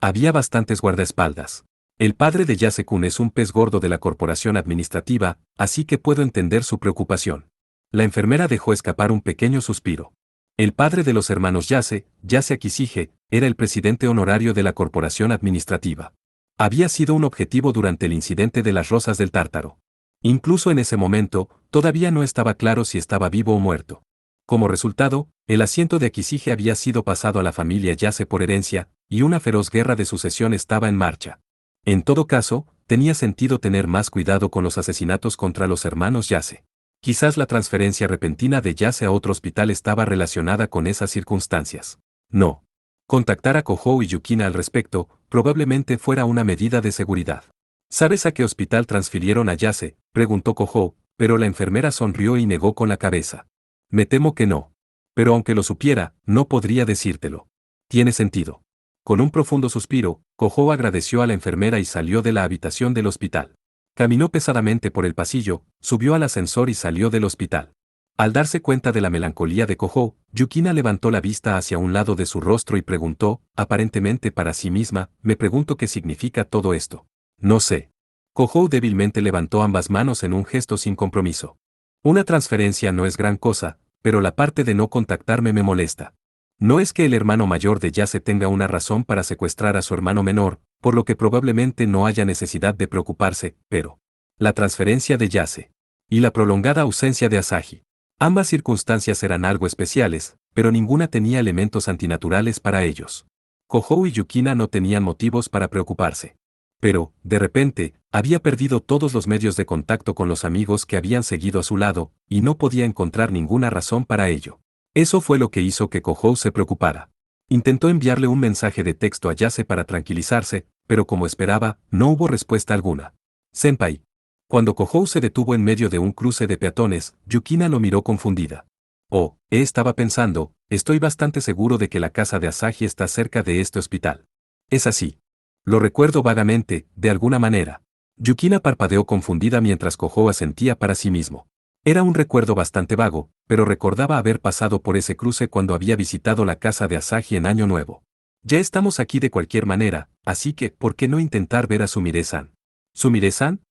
había bastantes guardaespaldas. El padre de Yase-kun es un pez gordo de la corporación administrativa, así que puedo entender su preocupación. La enfermera dejó escapar un pequeño suspiro. El padre de los hermanos Yase, Yase Akishige, era el presidente honorario de la corporación administrativa. Había sido un objetivo durante el incidente de las Rosas del Tártaro. Incluso en ese momento, todavía no estaba claro si estaba vivo o muerto. Como resultado, el asiento de Akishige había sido pasado a la familia Yase por herencia, y una feroz guerra de sucesión estaba en marcha. En todo caso, tenía sentido tener más cuidado con los asesinatos contra los hermanos Yase. Quizás la transferencia repentina de Yase a otro hospital estaba relacionada con esas circunstancias. No. Contactar a Kohou y Yukina al respecto, probablemente fuera una medida de seguridad. ¿Sabes a qué hospital transfirieron a Yase?, preguntó Kohou, pero la enfermera sonrió y negó con la cabeza. Me temo que no. Pero aunque lo supiera, no podría decírtelo. Tiene sentido. Con un profundo suspiro, Kohou agradeció a la enfermera y salió de la habitación del hospital. Caminó pesadamente por el pasillo, subió al ascensor y salió del hospital. Al darse cuenta de la melancolía de Kohou, Yukina levantó la vista hacia un lado de su rostro y preguntó, aparentemente para sí misma, me pregunto qué significa todo esto. No sé. Kohou débilmente levantó ambas manos en un gesto sin compromiso. Una transferencia no es gran cosa, pero la parte de no contactarme me molesta. No es que el hermano mayor de Yase tenga una razón para secuestrar a su hermano menor, por lo que probablemente no haya necesidad de preocuparse, pero la transferencia de Yase y la prolongada ausencia de Asahi. Ambas circunstancias eran algo especiales, pero ninguna tenía elementos antinaturales para ellos. Kohou y Yukina no tenían motivos para preocuparse. Pero, de repente, había perdido todos los medios de contacto con los amigos que habían seguido a su lado, y no podía encontrar ninguna razón para ello. Eso fue lo que hizo que Kohou se preocupara. Intentó enviarle un mensaje de texto a Yase para tranquilizarse, pero como esperaba, no hubo respuesta alguna. Senpai. Cuando Kohou se detuvo en medio de un cruce de peatones, Yukina lo miró confundida. Oh, estaba pensando, estoy bastante seguro de que la casa de Asahi está cerca de este hospital. Es así. Lo recuerdo vagamente, de alguna manera. Yukina parpadeó confundida mientras Kohou asentía para sí mismo. Era un recuerdo bastante vago, pero recordaba haber pasado por ese cruce cuando había visitado la casa de Asahi en Año Nuevo. Ya estamos aquí de cualquier manera, así que, ¿por qué no intentar ver a Sumire-san? ¿Sumire-san?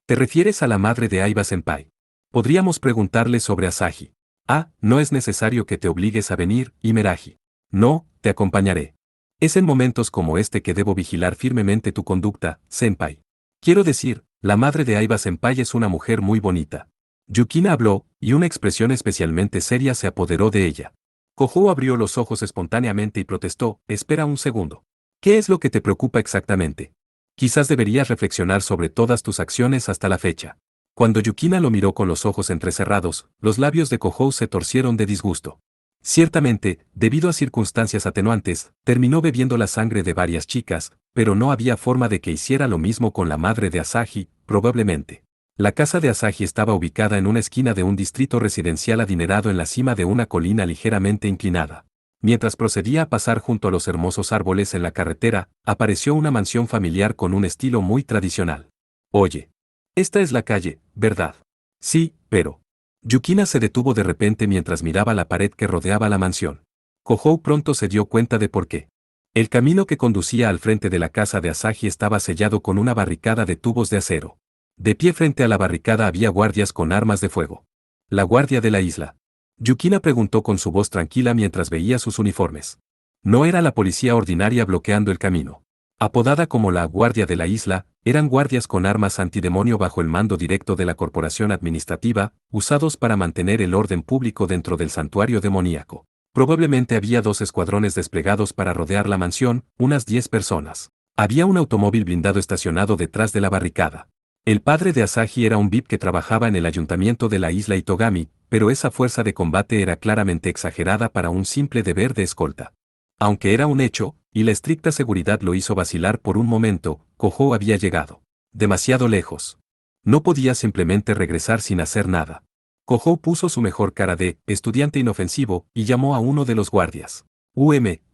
¿Te refieres a la madre de Aiba-senpai? Podríamos preguntarle sobre Asahi. Ah, no es necesario que te obligues a venir, Imeraji. No, te acompañaré. Es en momentos como este que debo vigilar firmemente tu conducta, senpai. Quiero decir, la madre de Aiba-senpai es una mujer muy bonita. Yukina habló, y una expresión especialmente seria se apoderó de ella. Kohou abrió los ojos espontáneamente y protestó, espera un segundo. ¿Qué es lo que te preocupa exactamente? Quizás deberías reflexionar sobre todas tus acciones hasta la fecha. Cuando Yukina lo miró con los ojos entrecerrados, los labios de Kohou se torcieron de disgusto. Ciertamente, debido a circunstancias atenuantes, terminó bebiendo la sangre de varias chicas, pero no había forma de que hiciera lo mismo con la madre de Asahi, probablemente. La casa de Asahi estaba ubicada en una esquina de un distrito residencial adinerado en la cima de una colina ligeramente inclinada. Mientras procedía a pasar junto a los hermosos árboles en la carretera, apareció una mansión familiar con un estilo muy tradicional. Oye, esta es la calle, ¿verdad? Sí, pero... Yukina se detuvo de repente mientras miraba la pared que rodeaba la mansión. Kohou pronto se dio cuenta de por qué. El camino que conducía al frente de la casa de Asahi estaba sellado con una barricada de tubos de acero. De pie frente a la barricada había guardias con armas de fuego. La guardia de la isla. Yukina preguntó con su voz tranquila mientras veía sus uniformes. No era la policía ordinaria bloqueando el camino. Apodada como la Guardia de la Isla, eran guardias con armas antidemonio bajo el mando directo de la corporación administrativa, usados para mantener el orden público dentro del santuario demoníaco. Probablemente había 2 escuadrones desplegados para rodear la mansión, unas 10 personas. Había un automóvil blindado estacionado detrás de la barricada. El padre de Asahi era un VIP que trabajaba en el ayuntamiento de la isla Itogami, pero esa fuerza de combate era claramente exagerada para un simple deber de escolta. Aunque era un hecho, y la estricta seguridad lo hizo vacilar por un momento, Kohou había llegado demasiado lejos. No podía simplemente regresar sin hacer nada. Kohou puso su mejor cara de estudiante inofensivo y llamó a uno de los guardias.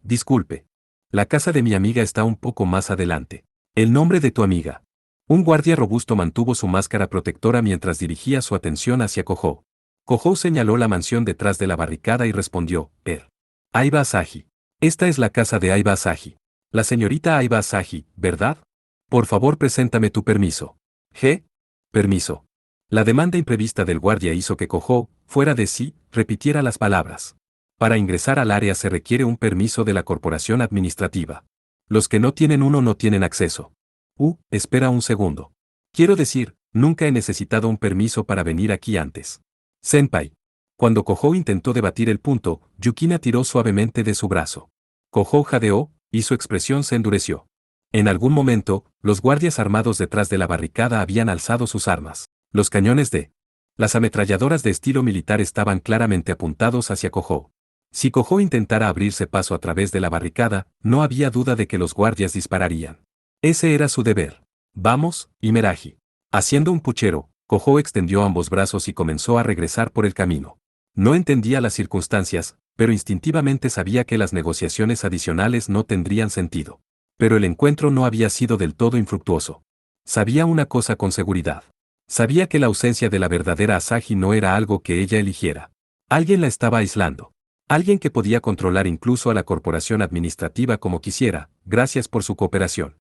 Disculpe. La casa de mi amiga está un poco más adelante. ¿El nombre de tu amiga? Un guardia robusto mantuvo su máscara protectora mientras dirigía su atención hacia Kohou. Kohou señaló la mansión detrás de la barricada y respondió, Aiba Asahi. Esta es la casa de Aiba Asahi. La señorita Aiba Asahi, ¿verdad? Por favor, preséntame tu permiso. Permiso. La demanda imprevista del guardia hizo que Kohou, fuera de sí, repitiera las palabras. Para ingresar al área se requiere un permiso de la corporación administrativa. Los que no tienen uno no tienen acceso. Espera un segundo. Quiero decir, nunca he necesitado un permiso para venir aquí antes. Senpai. Cuando Kohou intentó debatir el punto, Yukina tiró suavemente de su brazo. Kohou jadeó, y su expresión se endureció. En algún momento, los guardias armados detrás de la barricada habían alzado sus armas. Los cañones las ametralladoras de estilo militar estaban claramente apuntados hacia Kohou. Si Kohou intentara abrirse paso a través de la barricada, no había duda de que los guardias dispararían. Ese era su deber. Vamos, Imeraji. Haciendo un puchero, Kohou extendió ambos brazos y comenzó a regresar por el camino. No entendía las circunstancias, pero instintivamente sabía que las negociaciones adicionales no tendrían sentido. Pero el encuentro no había sido del todo infructuoso. Sabía una cosa con seguridad. Sabía que la ausencia de la verdadera Asahi no era algo que ella eligiera. Alguien la estaba aislando. Alguien que podía controlar incluso a la corporación administrativa como quisiera, gracias por su cooperación.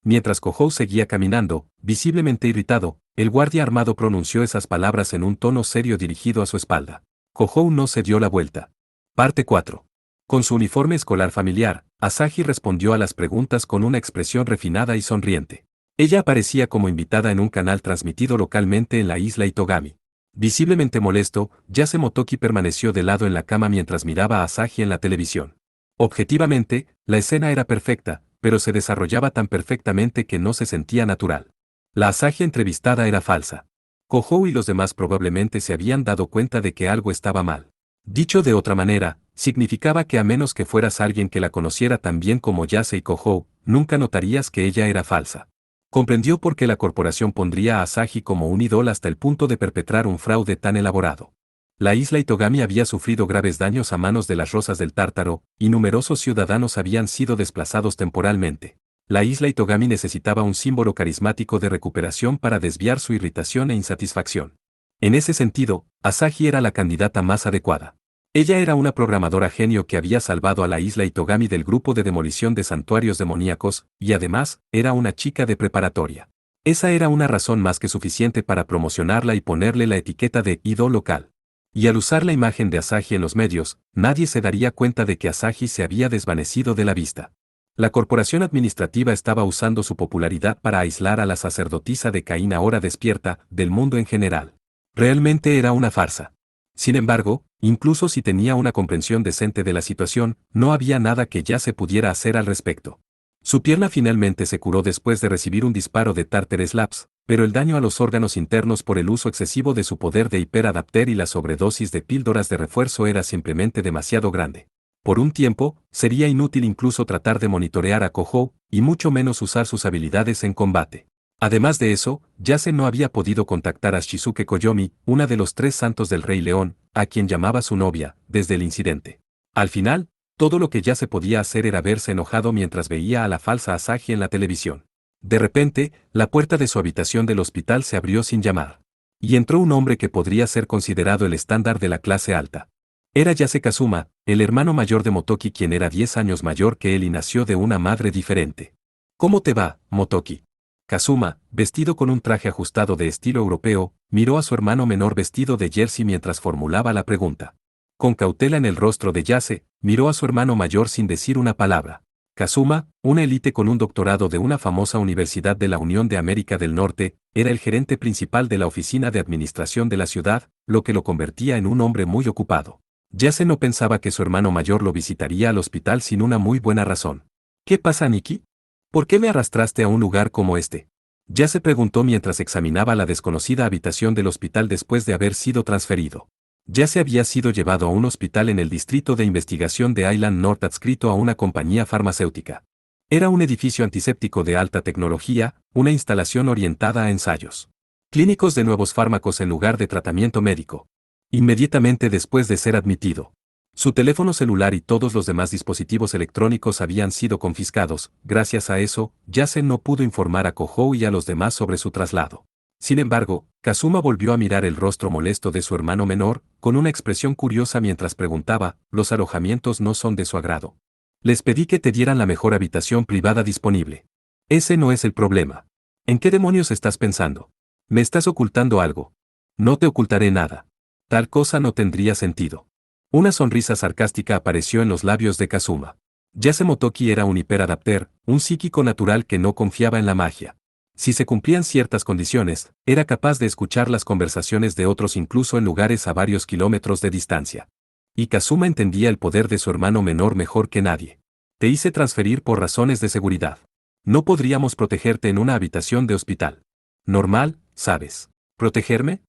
Mientras Kohou seguía caminando, visiblemente irritado, el guardia armado pronunció esas palabras en un tono serio dirigido a su espalda. Kohou no se dio la vuelta. Parte 4. Con su uniforme escolar familiar, Asahi respondió a las preguntas con una expresión refinada y sonriente. Ella aparecía como invitada en un canal transmitido localmente en la isla Itogami. Visiblemente molesto, Yase Motoki permaneció de lado en la cama mientras miraba a Asahi en la televisión. Objetivamente, la escena era perfecta, pero se desarrollaba tan perfectamente que no se sentía natural. La Asahi entrevistada era falsa. Kohou y los demás probablemente se habían dado cuenta de que algo estaba mal. Dicho de otra manera, significaba que a menos que fueras alguien que la conociera tan bien como Yase y Kohou, nunca notarías que ella era falsa. Comprendió por qué la corporación pondría a Asahi como un ídolo hasta el punto de perpetrar un fraude tan elaborado. La isla Itogami había sufrido graves daños a manos de las Rosas del Tártaro, y numerosos ciudadanos habían sido desplazados temporalmente. La isla Itogami necesitaba un símbolo carismático de recuperación para desviar su irritación e insatisfacción. En ese sentido, Asahi era la candidata más adecuada. Ella era una programadora genio que había salvado a la isla Itogami del grupo de demolición de santuarios demoníacos, y además, era una chica de preparatoria. Esa era una razón más que suficiente para promocionarla y ponerle la etiqueta de ídolo local. Y al usar la imagen de Asahi en los medios, nadie se daría cuenta de que Asahi se había desvanecido de la vista. La corporación administrativa estaba usando su popularidad para aislar a la sacerdotisa de Caín ahora despierta, del mundo en general. Realmente era una farsa. Sin embargo, incluso si tenía una comprensión decente de la situación, no había nada que ya se pudiera hacer al respecto. Su pierna finalmente se curó después de recibir un disparo de Tartar Slaps, pero el daño a los órganos internos por el uso excesivo de su poder de hiperadapter y la sobredosis de píldoras de refuerzo era simplemente demasiado grande. Por un tiempo, sería inútil incluso tratar de monitorear a Kohou, y mucho menos usar sus habilidades en combate. Además de eso, Yase no había podido contactar a Shizuke Koyomi, una de los 3 santos del Rey León, a quien llamaba su novia, desde el incidente. Al final, todo lo que Yase podía hacer era verse enojado mientras veía a la falsa Asahi en la televisión. De repente, la puerta de su habitación del hospital se abrió sin llamar. Y entró un hombre que podría ser considerado el estándar de la clase alta. Era Yase Kazuma, el hermano mayor de Motoki, quien era 10 años mayor que él y nació de una madre diferente. ¿Cómo te va, Motoki? Kazuma, vestido con un traje ajustado de estilo europeo, miró a su hermano menor vestido de jersey mientras formulaba la pregunta. Con cautela en el rostro de Yase, miró a su hermano mayor sin decir una palabra. Kazuma, una élite con un doctorado de una famosa universidad de la Unión de América del Norte, era el gerente principal de la oficina de administración de la ciudad, lo que lo convertía en un hombre muy ocupado. Yase no pensaba que su hermano mayor lo visitaría al hospital sin una muy buena razón. ¿Qué pasa, Nikki? ¿Por qué me arrastraste a un lugar como este? Yase preguntó mientras examinaba la desconocida habitación del hospital después de haber sido transferido. Yase había sido llevado a un hospital en el distrito de investigación de Island North adscrito a una compañía farmacéutica. Era un edificio antiséptico de alta tecnología, una instalación orientada a ensayos clínicos de nuevos fármacos en lugar de tratamiento médico. Inmediatamente después de ser admitido, su teléfono celular y todos los demás dispositivos electrónicos habían sido confiscados. Gracias a eso, Yase no pudo informar a Kohou y a los demás sobre su traslado. Sin embargo, Kazuma volvió a mirar el rostro molesto de su hermano menor, con una expresión curiosa mientras preguntaba: «Los alojamientos no son de su agrado. Les pedí que te dieran la mejor habitación privada disponible. Ese no es el problema. ¿En qué demonios estás pensando? Me estás ocultando algo». «No te ocultaré nada. Tal cosa no tendría sentido». Una sonrisa sarcástica apareció en los labios de Kazuma. Yase Motoki era un hiperadapter, un psíquico natural que no confiaba en la magia. Si se cumplían ciertas condiciones, era capaz de escuchar las conversaciones de otros incluso en lugares a varios kilómetros de distancia. Y Kazuma entendía el poder de su hermano menor mejor que nadie. Te hice transferir por razones de seguridad. No podríamos protegerte en una habitación de hospital. Normal, ¿sabes? ¿Protegerme?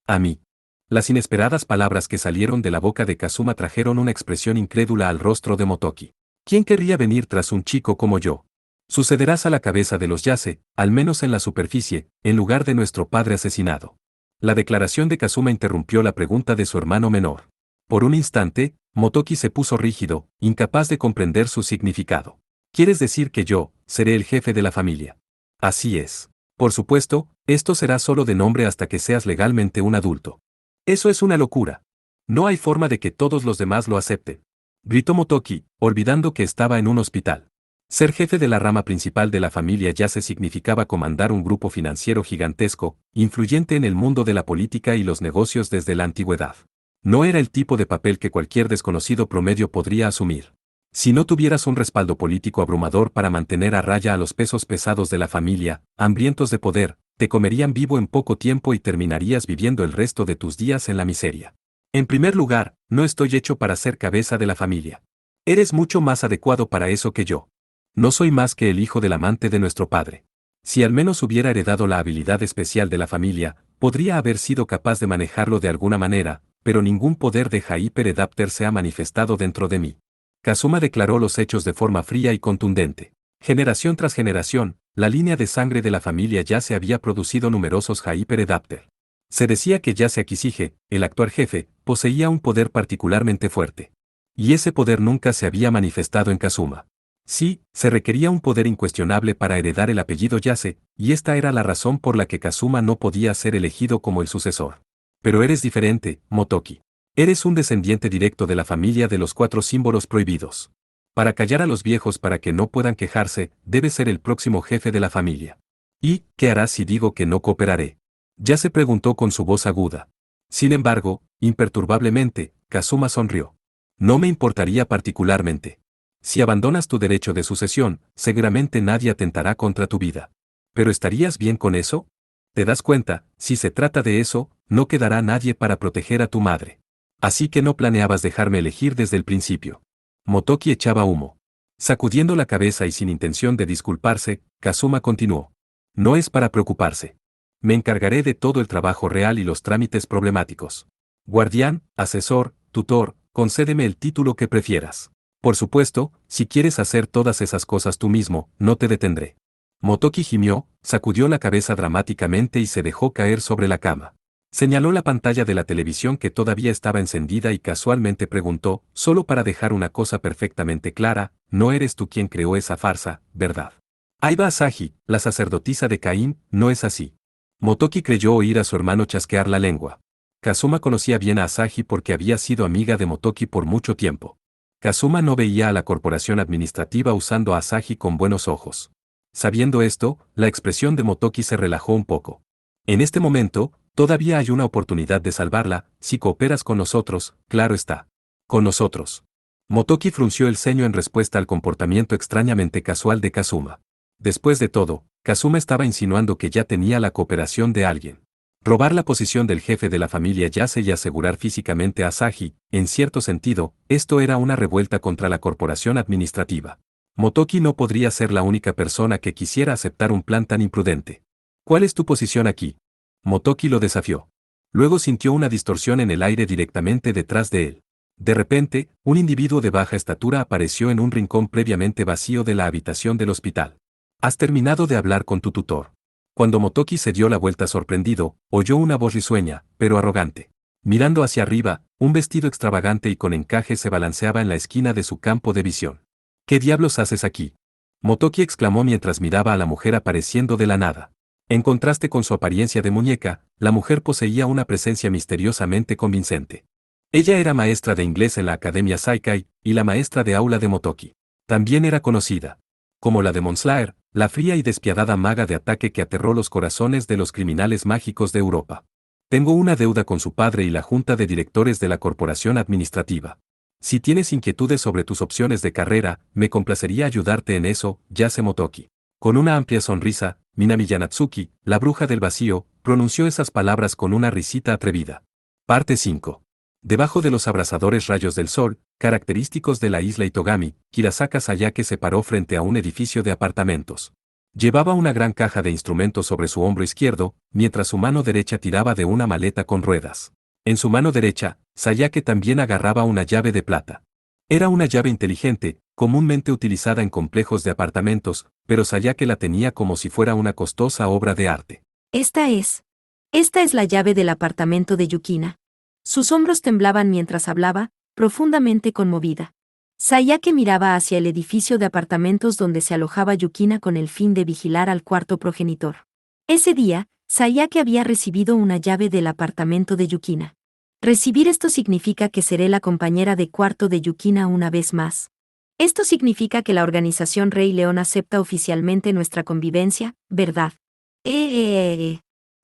A mí. Las inesperadas palabras que salieron de la boca de Kazuma trajeron una expresión incrédula al rostro de Motoki. ¿Quién querría venir tras un chico como yo? Sucederás a la cabeza de los Yase, al menos en la superficie, en lugar de nuestro padre asesinado. La declaración de Kazuma interrumpió la pregunta de su hermano menor. Por un instante, Motoki se puso rígido, incapaz de comprender su significado. ¿Quieres decir que yo seré el jefe de la familia? Así es. Por supuesto, esto será solo de nombre hasta que seas legalmente un adulto. Eso es una locura. No hay forma de que todos los demás lo acepten. Gritó Motoki, olvidando que estaba en un hospital. Ser jefe de la rama principal de la familia Yase significaba comandar un grupo financiero gigantesco, influyente en el mundo de la política y los negocios desde la antigüedad. No era el tipo de papel que cualquier desconocido promedio podría asumir. Si no tuvieras un respaldo político abrumador para mantener a raya a los pesos pesados de la familia, hambrientos de poder, te comerían vivo en poco tiempo y terminarías viviendo el resto de tus días en la miseria. En primer lugar, no estoy hecho para ser cabeza de la familia. Eres mucho más adecuado para eso que yo. No soy más que el hijo del amante de nuestro padre. Si al menos hubiera heredado la habilidad especial de la familia, podría haber sido capaz de manejarlo de alguna manera, pero ningún poder de Hyperadapter se ha manifestado dentro de mí. Kazuma declaró los hechos de forma fría y contundente. Generación tras generación, la línea de sangre de la familia Yase había producido numerosos Hyperadapter. Se decía que Yase Akishige, el actual jefe, poseía un poder particularmente fuerte. Y ese poder nunca se había manifestado en Kazuma. Sí, se requería un poder incuestionable para heredar el apellido Yase, y esta era la razón por la que Kazuma no podía ser elegido como el sucesor. Pero eres diferente, Motoki. Eres un descendiente directo de la familia de los 4 símbolos prohibidos. Para callar a los viejos para que no puedan quejarse, debes ser el próximo jefe de la familia. ¿Y qué harás si digo que no cooperaré? Yase preguntó con su voz aguda. Sin embargo, imperturbablemente, Kazuma sonrió. No me importaría particularmente. Si abandonas tu derecho de sucesión, seguramente nadie atentará contra tu vida. ¿Pero estarías bien con eso? ¿Te das cuenta? Si se trata de eso, no quedará nadie para proteger a tu madre. Así que no planeabas dejarme elegir desde el principio. Motoki echaba humo. Sacudiendo la cabeza y sin intención de disculparse, Kazuma continuó. No es para preocuparse. Me encargaré de todo el trabajo real y los trámites problemáticos. Guardián, asesor, tutor, concédeme el título que prefieras. Por supuesto, si quieres hacer todas esas cosas tú mismo, no te detendré. Motoki gimió, sacudió la cabeza dramáticamente y se dejó caer sobre la cama. Señaló la pantalla de la televisión que todavía estaba encendida y casualmente preguntó, solo para dejar una cosa perfectamente clara, no eres tú quien creó esa farsa, ¿verdad? Aiba Asahi, la sacerdotisa de Caín, no es así. Motoki creyó oír a su hermano chasquear la lengua. Kazuma conocía bien a Asahi porque había sido amiga de Motoki por mucho tiempo. Kazuma no veía a la corporación administrativa usando a Asahi con buenos ojos. Sabiendo esto, la expresión de Motoki se relajó un poco. En este momento, todavía hay una oportunidad de salvarla, si cooperas con nosotros, claro está. Con nosotros. Motoki frunció el ceño en respuesta al comportamiento extrañamente casual de Kazuma. Después de todo, Kazuma estaba insinuando que ya tenía la cooperación de alguien. Robar la posición del jefe de la familia Yase y asegurar físicamente a Asahi, en cierto sentido, esto era una revuelta contra la corporación administrativa. Motoki no podría ser la única persona que quisiera aceptar un plan tan imprudente. ¿Cuál es tu posición aquí? Motoki lo desafió. Luego sintió una distorsión en el aire directamente detrás de él. De repente, un individuo de baja estatura apareció en un rincón previamente vacío de la habitación del hospital. ¿Has terminado de hablar con tu tutor? Cuando Motoki se dio la vuelta sorprendido, oyó una voz risueña, pero arrogante. Mirando hacia arriba, un vestido extravagante y con encaje se balanceaba en la esquina de su campo de visión. ¿Qué diablos haces aquí? Motoki exclamó mientras miraba a la mujer apareciendo de la nada. En contraste con su apariencia de muñeca, la mujer poseía una presencia misteriosamente convincente. Ella era maestra de inglés en la Academia Saikai, y la maestra de aula de Motoki. También era conocida como la Demon Slayer, la fría y despiadada maga de ataque que aterró los corazones de los criminales mágicos de Europa. Tengo una deuda con su padre y la junta de directores de la corporación administrativa. Si tienes inquietudes sobre tus opciones de carrera, me complacería ayudarte en eso, Yase Motoki. Con una amplia sonrisa, Minami Yanatsuki, la bruja del vacío, pronunció esas palabras con una risita atrevida. Parte 5. Debajo de los abrasadores rayos del sol, característicos de la isla Itogami, Hirasaka Sayake se paró frente a un edificio de apartamentos. Llevaba una gran caja de instrumentos sobre su hombro izquierdo, mientras su mano derecha tiraba de una maleta con ruedas. En su mano derecha, Sayake también agarraba una llave de plata. Era una llave inteligente, comúnmente utilizada en complejos de apartamentos, pero Sayake la tenía como si fuera una costosa obra de arte. Esta es la llave del apartamento de Yukina. Sus hombros temblaban mientras hablaba, profundamente conmovida. Sayake miraba hacia el edificio de apartamentos donde se alojaba Yukina con el fin de vigilar al cuarto progenitor. Ese día, Sayake había recibido una llave del apartamento de Yukina. Recibir esto significa que seré la compañera de cuarto de Yukina una vez más. Esto significa que la organización Rey León acepta oficialmente nuestra convivencia, ¿verdad?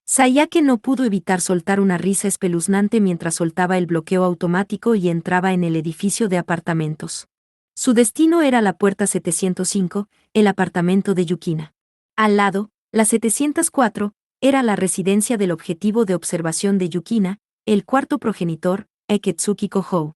Sayake no pudo evitar soltar una risa espeluznante mientras soltaba el bloqueo automático y entraba en el edificio de apartamentos. Su destino era la puerta 705, el apartamento de Yukina. Al lado, la 704, era la residencia del objetivo de observación de Yukina, el cuarto progenitor, Eketsuki Kohou.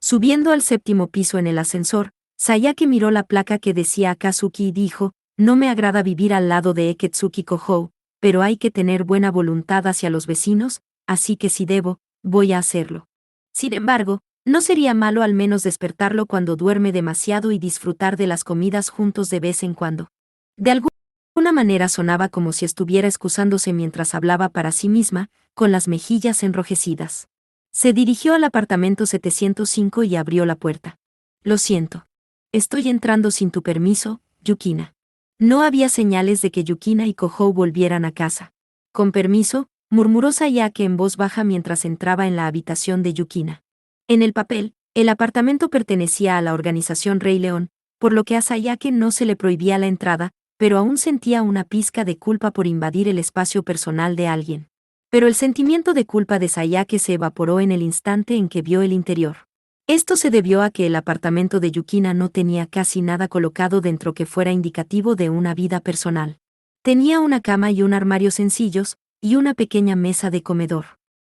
Subiendo al séptimo piso en el ascensor, Sayake miró la placa que decía Akazuki y dijo, no me agrada vivir al lado de Eketsuki Kohou, pero hay que tener buena voluntad hacia los vecinos, así que si debo, voy a hacerlo. Sin embargo, no sería malo al menos despertarlo cuando duerme demasiado y disfrutar de las comidas juntos de vez en cuando. De alguna manera sonaba como si estuviera excusándose mientras hablaba para sí misma, con las mejillas enrojecidas. Se dirigió al apartamento 705 y abrió la puerta. Lo siento. Estoy entrando sin tu permiso, Yukina. No había señales de que Yukina y Kohou volvieran a casa. Con permiso, murmuró Sayake en voz baja mientras entraba en la habitación de Yukina. En el papel, el apartamento pertenecía a la organización Rey León, por lo que a Sayake no se le prohibía la entrada, pero aún sentía una pizca de culpa por invadir el espacio personal de alguien. Pero el sentimiento de culpa de Sayake se evaporó en el instante en que vio el interior. Esto se debió a que el apartamento de Yukina no tenía casi nada colocado dentro que fuera indicativo de una vida personal. Tenía una cama y un armario sencillos, y una pequeña mesa de comedor.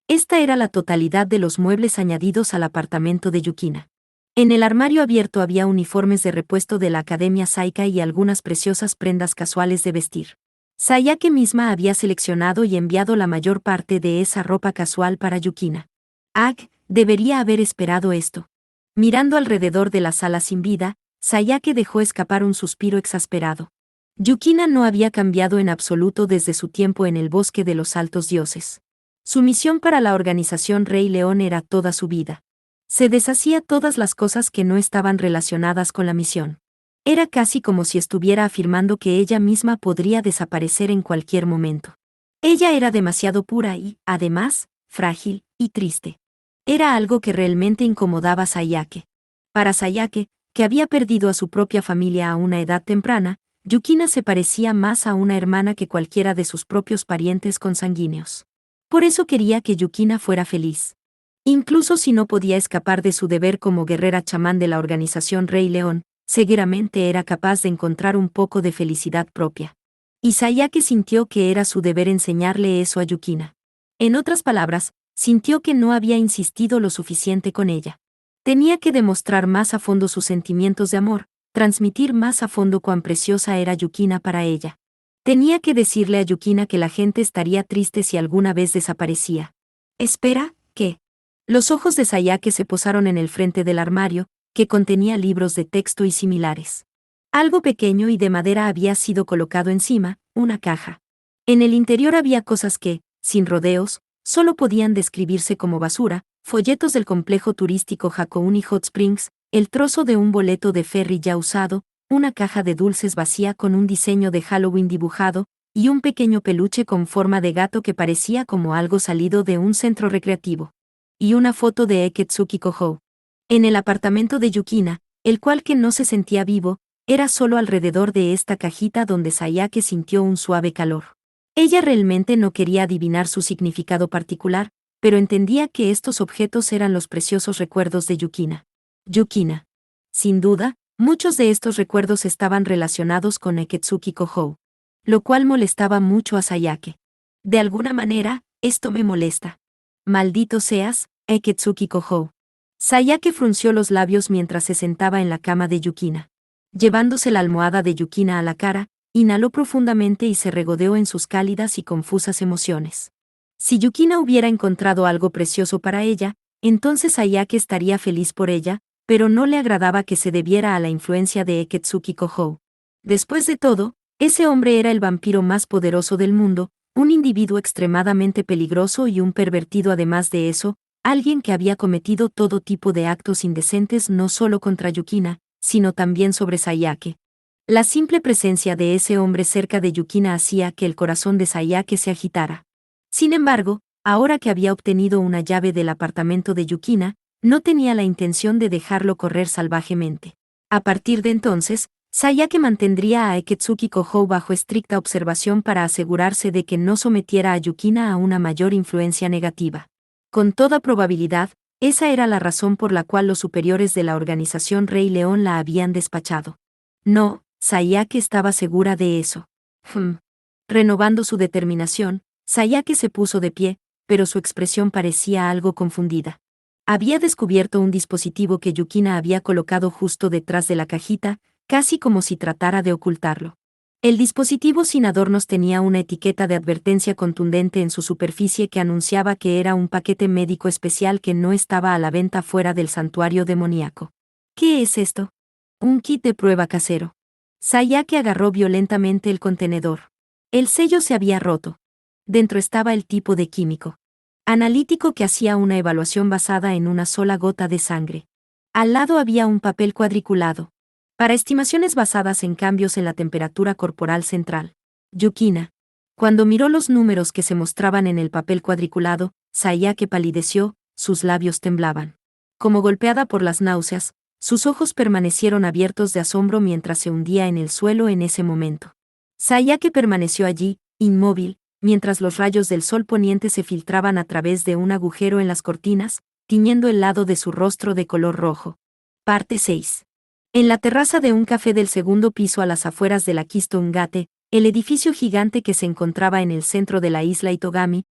Esta era la totalidad de los muebles añadidos al apartamento de Yukina. En el armario abierto había uniformes de repuesto de la Academia Saika y algunas preciosas prendas casuales de vestir. Sayake misma había seleccionado y enviado la mayor parte de esa ropa casual para Yukina. Debería haber esperado esto. Mirando alrededor de la sala sin vida, Sayake dejó escapar un suspiro exasperado. Yukina no había cambiado en absoluto desde su tiempo en el bosque de los altos dioses. Su misión para la organización Rey León era toda su vida. Se deshacía todas las cosas que no estaban relacionadas con la misión. Era casi como si estuviera afirmando que ella misma podría desaparecer en cualquier momento. Ella era demasiado pura y, además, frágil y triste. Era algo que realmente incomodaba a Sayake. Para Sayake, que había perdido a su propia familia a una edad temprana, Yukina se parecía más a una hermana que cualquiera de sus propios parientes consanguíneos. Por eso quería que Yukina fuera feliz. Incluso si no podía escapar de su deber como guerrera chamán de la organización Rey León, seguramente era capaz de encontrar un poco de felicidad propia. Y Sayake sintió que era su deber enseñarle eso a Yukina. En otras palabras, sintió que no había insistido lo suficiente con ella. Tenía que demostrar más a fondo sus sentimientos de amor, transmitir más a fondo cuán preciosa era Yukina para ella. Tenía que decirle a Yukina que la gente estaría triste si alguna vez desaparecía. Espera, ¿qué? Los ojos de Sayake se posaron en el frente del armario, que contenía libros de texto y similares. Algo pequeño y de madera había sido colocado encima, una caja. En el interior había cosas que, sin rodeos, solo podían describirse como basura: folletos del complejo turístico Hakone Hot Springs, el trozo de un boleto de ferry ya usado, una caja de dulces vacía con un diseño de Halloween dibujado, y un pequeño peluche con forma de gato que parecía como algo salido de un centro recreativo. Y una foto de Eketsuki Kohou. En el apartamento de Yukina, el cual que no se sentía vivo, era solo alrededor de esta cajita donde Sayake sintió un suave calor. Ella realmente no quería adivinar su significado particular, pero entendía que estos objetos eran los preciosos recuerdos de Yukina. Yukina. Sin duda, muchos de estos recuerdos estaban relacionados con Eketsuki Kohou. Lo cual molestaba mucho a Sayake. De alguna manera, esto me molesta. Maldito seas, Eketsuki Kohou. Sayake frunció los labios mientras se sentaba en la cama de Yukina. Llevándose la almohada de Yukina a la cara, inhaló profundamente y se regodeó en sus cálidas y confusas emociones. Si Yukina hubiera encontrado algo precioso para ella, entonces Sayake estaría feliz por ella, pero no le agradaba que se debiera a la influencia de Eketsuki Kohou. Después de todo, ese hombre era el vampiro más poderoso del mundo, un individuo extremadamente peligroso y un pervertido. Además de eso, alguien que había cometido todo tipo de actos indecentes no solo contra Yukina, sino también sobre Sayake. La simple presencia de ese hombre cerca de Yukina hacía que el corazón de Sayake se agitara. Sin embargo, ahora que había obtenido una llave del apartamento de Yukina, no tenía la intención de dejarlo correr salvajemente. A partir de entonces, Sayake mantendría a Eketsuki Kohou bajo estricta observación para asegurarse de que no sometiera a Yukina a una mayor influencia negativa. Con toda probabilidad, esa era la razón por la cual los superiores de la organización Rey León la habían despachado. No, Sayake estaba segura de eso. Renovando su determinación, Sayake se puso de pie, pero su expresión parecía algo confundida. Había descubierto un dispositivo que Yukina había colocado justo detrás de la cajita, casi como si tratara de ocultarlo. El dispositivo sin adornos tenía una etiqueta de advertencia contundente en su superficie que anunciaba que era un paquete médico especial que no estaba a la venta fuera del santuario demoníaco. ¿Qué es esto? Un kit de prueba casero. Sayake agarró violentamente el contenedor. El sello se había roto. Dentro estaba el tipo de químico analítico que hacía una evaluación basada en una sola gota de sangre. Al lado había un papel cuadriculado para estimaciones basadas en cambios en la temperatura corporal central. Yukina. Cuando miró los números que se mostraban en el papel cuadriculado, Sayake palideció, sus labios temblaban. Como golpeada por las náuseas, sus ojos permanecieron abiertos de asombro mientras se hundía en el suelo en ese momento. Sayake permaneció allí, inmóvil, mientras los rayos del sol poniente se filtraban a través de un agujero en las cortinas, tiñendo el lado de su rostro de color rojo. Parte 6. En la terraza de un café del segundo piso a las afueras de la Keystone Gate, el edificio gigante que se encontraba en el centro de la isla Itogami,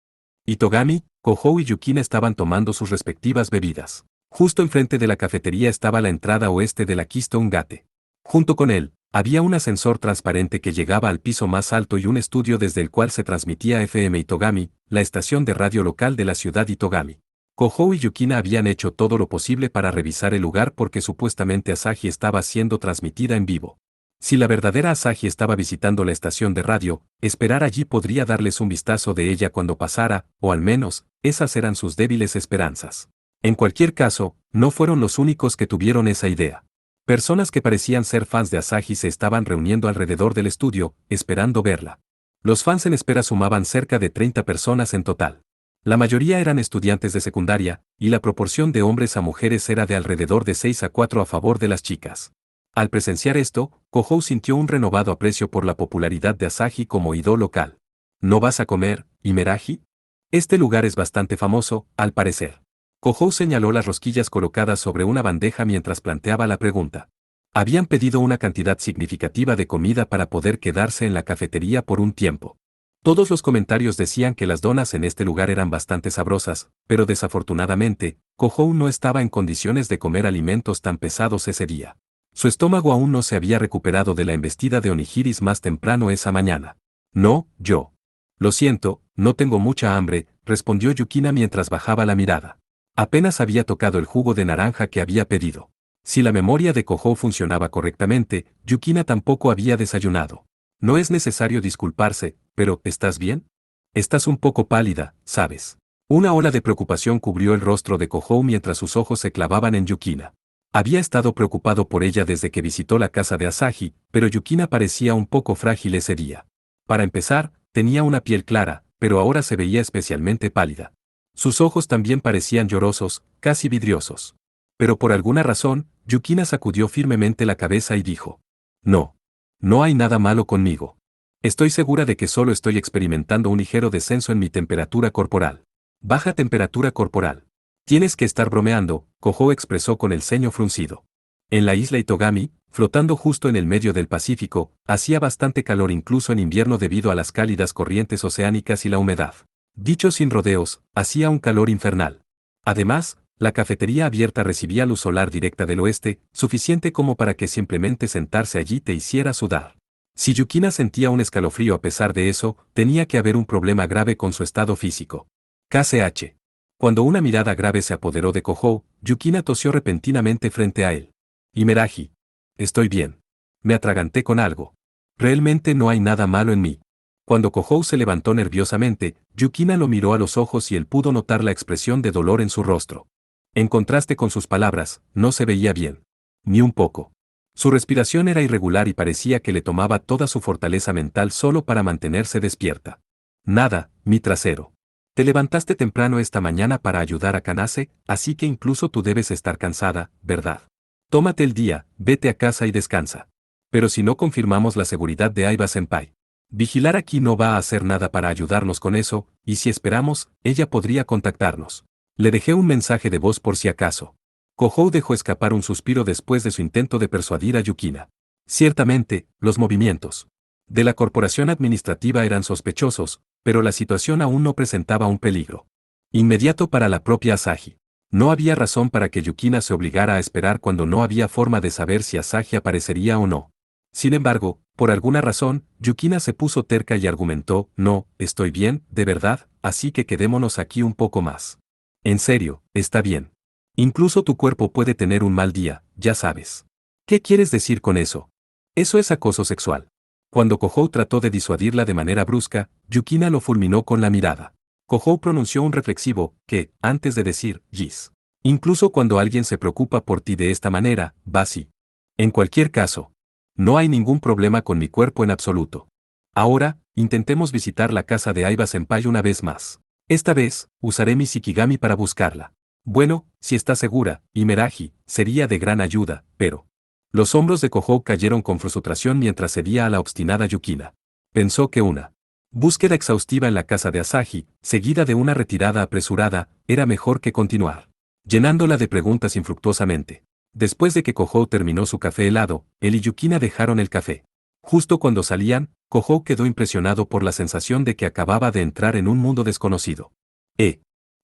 Itogami, Kohou y Yukina estaban tomando sus respectivas bebidas. Justo enfrente de la cafetería estaba la entrada oeste de la Keystone Gate. Junto con él, había un ascensor transparente que llegaba al piso más alto y un estudio desde el cual se transmitía FM Itogami, la estación de radio local de la ciudad Itogami. Kohou y Yukina habían hecho todo lo posible para revisar el lugar porque supuestamente Asahi estaba siendo transmitida en vivo. Si la verdadera Asahi estaba visitando la estación de radio, esperar allí podría darles un vistazo de ella cuando pasara, o al menos, esas eran sus débiles esperanzas. En cualquier caso, no fueron los únicos que tuvieron esa idea. Personas que parecían ser fans de Asahi se estaban reuniendo alrededor del estudio, esperando verla. Los fans en espera sumaban cerca de 30 personas en total. La mayoría eran estudiantes de secundaria, y la proporción de hombres a mujeres era de alrededor de 6 a 4 a favor de las chicas. Al presenciar esto, Kohou sintió un renovado aprecio por la popularidad de Asahi como idol local. ¿No vas a comer, Imeraji? Este lugar es bastante famoso, al parecer. Kohou señaló las rosquillas colocadas sobre una bandeja mientras planteaba la pregunta. Habían pedido una cantidad significativa de comida para poder quedarse en la cafetería por un tiempo. Todos los comentarios decían que las donas en este lugar eran bastante sabrosas, pero desafortunadamente, Kohou no estaba en condiciones de comer alimentos tan pesados ese día. Su estómago aún no se había recuperado de la embestida de onigiris más temprano esa mañana. No, yo. Lo siento, no tengo mucha hambre, respondió Yukina mientras bajaba la mirada. Apenas había tocado el jugo de naranja que había pedido. Si la memoria de Kohou funcionaba correctamente, Yukina tampoco había desayunado. No es necesario disculparse, pero ¿estás bien? Estás un poco pálida, ¿sabes? Una ola de preocupación cubrió el rostro de Kohou mientras sus ojos se clavaban en Yukina. Había estado preocupado por ella desde que visitó la casa de Asahi, pero Yukina parecía un poco frágil ese día. Para empezar, tenía una piel clara, pero ahora se veía especialmente pálida. Sus ojos también parecían llorosos, casi vidriosos. Pero por alguna razón, Yukina sacudió firmemente la cabeza y dijo: No. No hay nada malo conmigo. Estoy segura de que solo estoy experimentando un ligero descenso en mi temperatura corporal. Baja temperatura corporal. Tienes que estar bromeando, Kohou expresó con el ceño fruncido. En la isla Itogami, flotando justo en el medio del Pacífico, hacía bastante calor incluso en invierno debido a las cálidas corrientes oceánicas y la humedad. Dicho sin rodeos, hacía un calor infernal. Además, la cafetería abierta recibía luz solar directa del oeste, suficiente como para que simplemente sentarse allí te hiciera sudar. Si Yukina sentía un escalofrío a pesar de eso, tenía que haber un problema grave con su estado físico. KCH. Cuando una mirada grave se apoderó de Kohou, Yukina tosió repentinamente frente a él. Imeraji. Estoy bien. Me atraganté con algo. Realmente no hay nada malo en mí. Cuando Kohou se levantó nerviosamente, Yukina lo miró a los ojos y él pudo notar la expresión de dolor en su rostro. En contraste con sus palabras, no se veía bien. Ni un poco. Su respiración era irregular y parecía que le tomaba toda su fortaleza mental solo para mantenerse despierta. Nada, mi trasero. Te levantaste temprano esta mañana para ayudar a Kanase, así que incluso tú debes estar cansada, ¿verdad? Tómate el día, vete a casa y descansa. Pero si no confirmamos la seguridad de Aiba-senpai. Vigilar aquí no va a hacer nada para ayudarnos con eso, y si esperamos, ella podría contactarnos. Le dejé un mensaje de voz por si acaso. Kohou dejó escapar un suspiro después de su intento de persuadir a Yukina. Ciertamente, los movimientos de la corporación administrativa eran sospechosos, pero la situación aún no presentaba un peligro inmediato para la propia Asahi. No había razón para que Yukina se obligara a esperar cuando no había forma de saber si Asahi aparecería o no. Sin embargo, por alguna razón, Yukina se puso terca y argumentó: no, estoy bien, de verdad, así que quedémonos aquí un poco más. En serio, está bien. Incluso tu cuerpo puede tener un mal día, ya sabes. ¿Qué quieres decir con eso? Eso es acoso sexual. Cuando Kohou trató de disuadirla de manera brusca, Yukina lo fulminó con la mirada. Kohou pronunció un reflexivo, que, antes de decir, yes. Incluso cuando alguien se preocupa por ti de esta manera, va así. En cualquier caso, no hay ningún problema con mi cuerpo en absoluto. Ahora, intentemos visitar la casa de Aiba-senpai una vez más. Esta vez, usaré mi Shikigami para buscarla. Bueno, si está segura, Imeraji, sería de gran ayuda, pero... Los hombros de Kohou cayeron con frustración mientras cedía a la obstinada Yukina. Pensó que una búsqueda exhaustiva en la casa de Asahi, seguida de una retirada apresurada, era mejor que continuar, llenándola de preguntas infructuosamente. Después de que Kohou terminó su café helado, él y Yukina dejaron el café. Justo cuando salían, Kohou quedó impresionado por la sensación de que acababa de entrar en un mundo desconocido.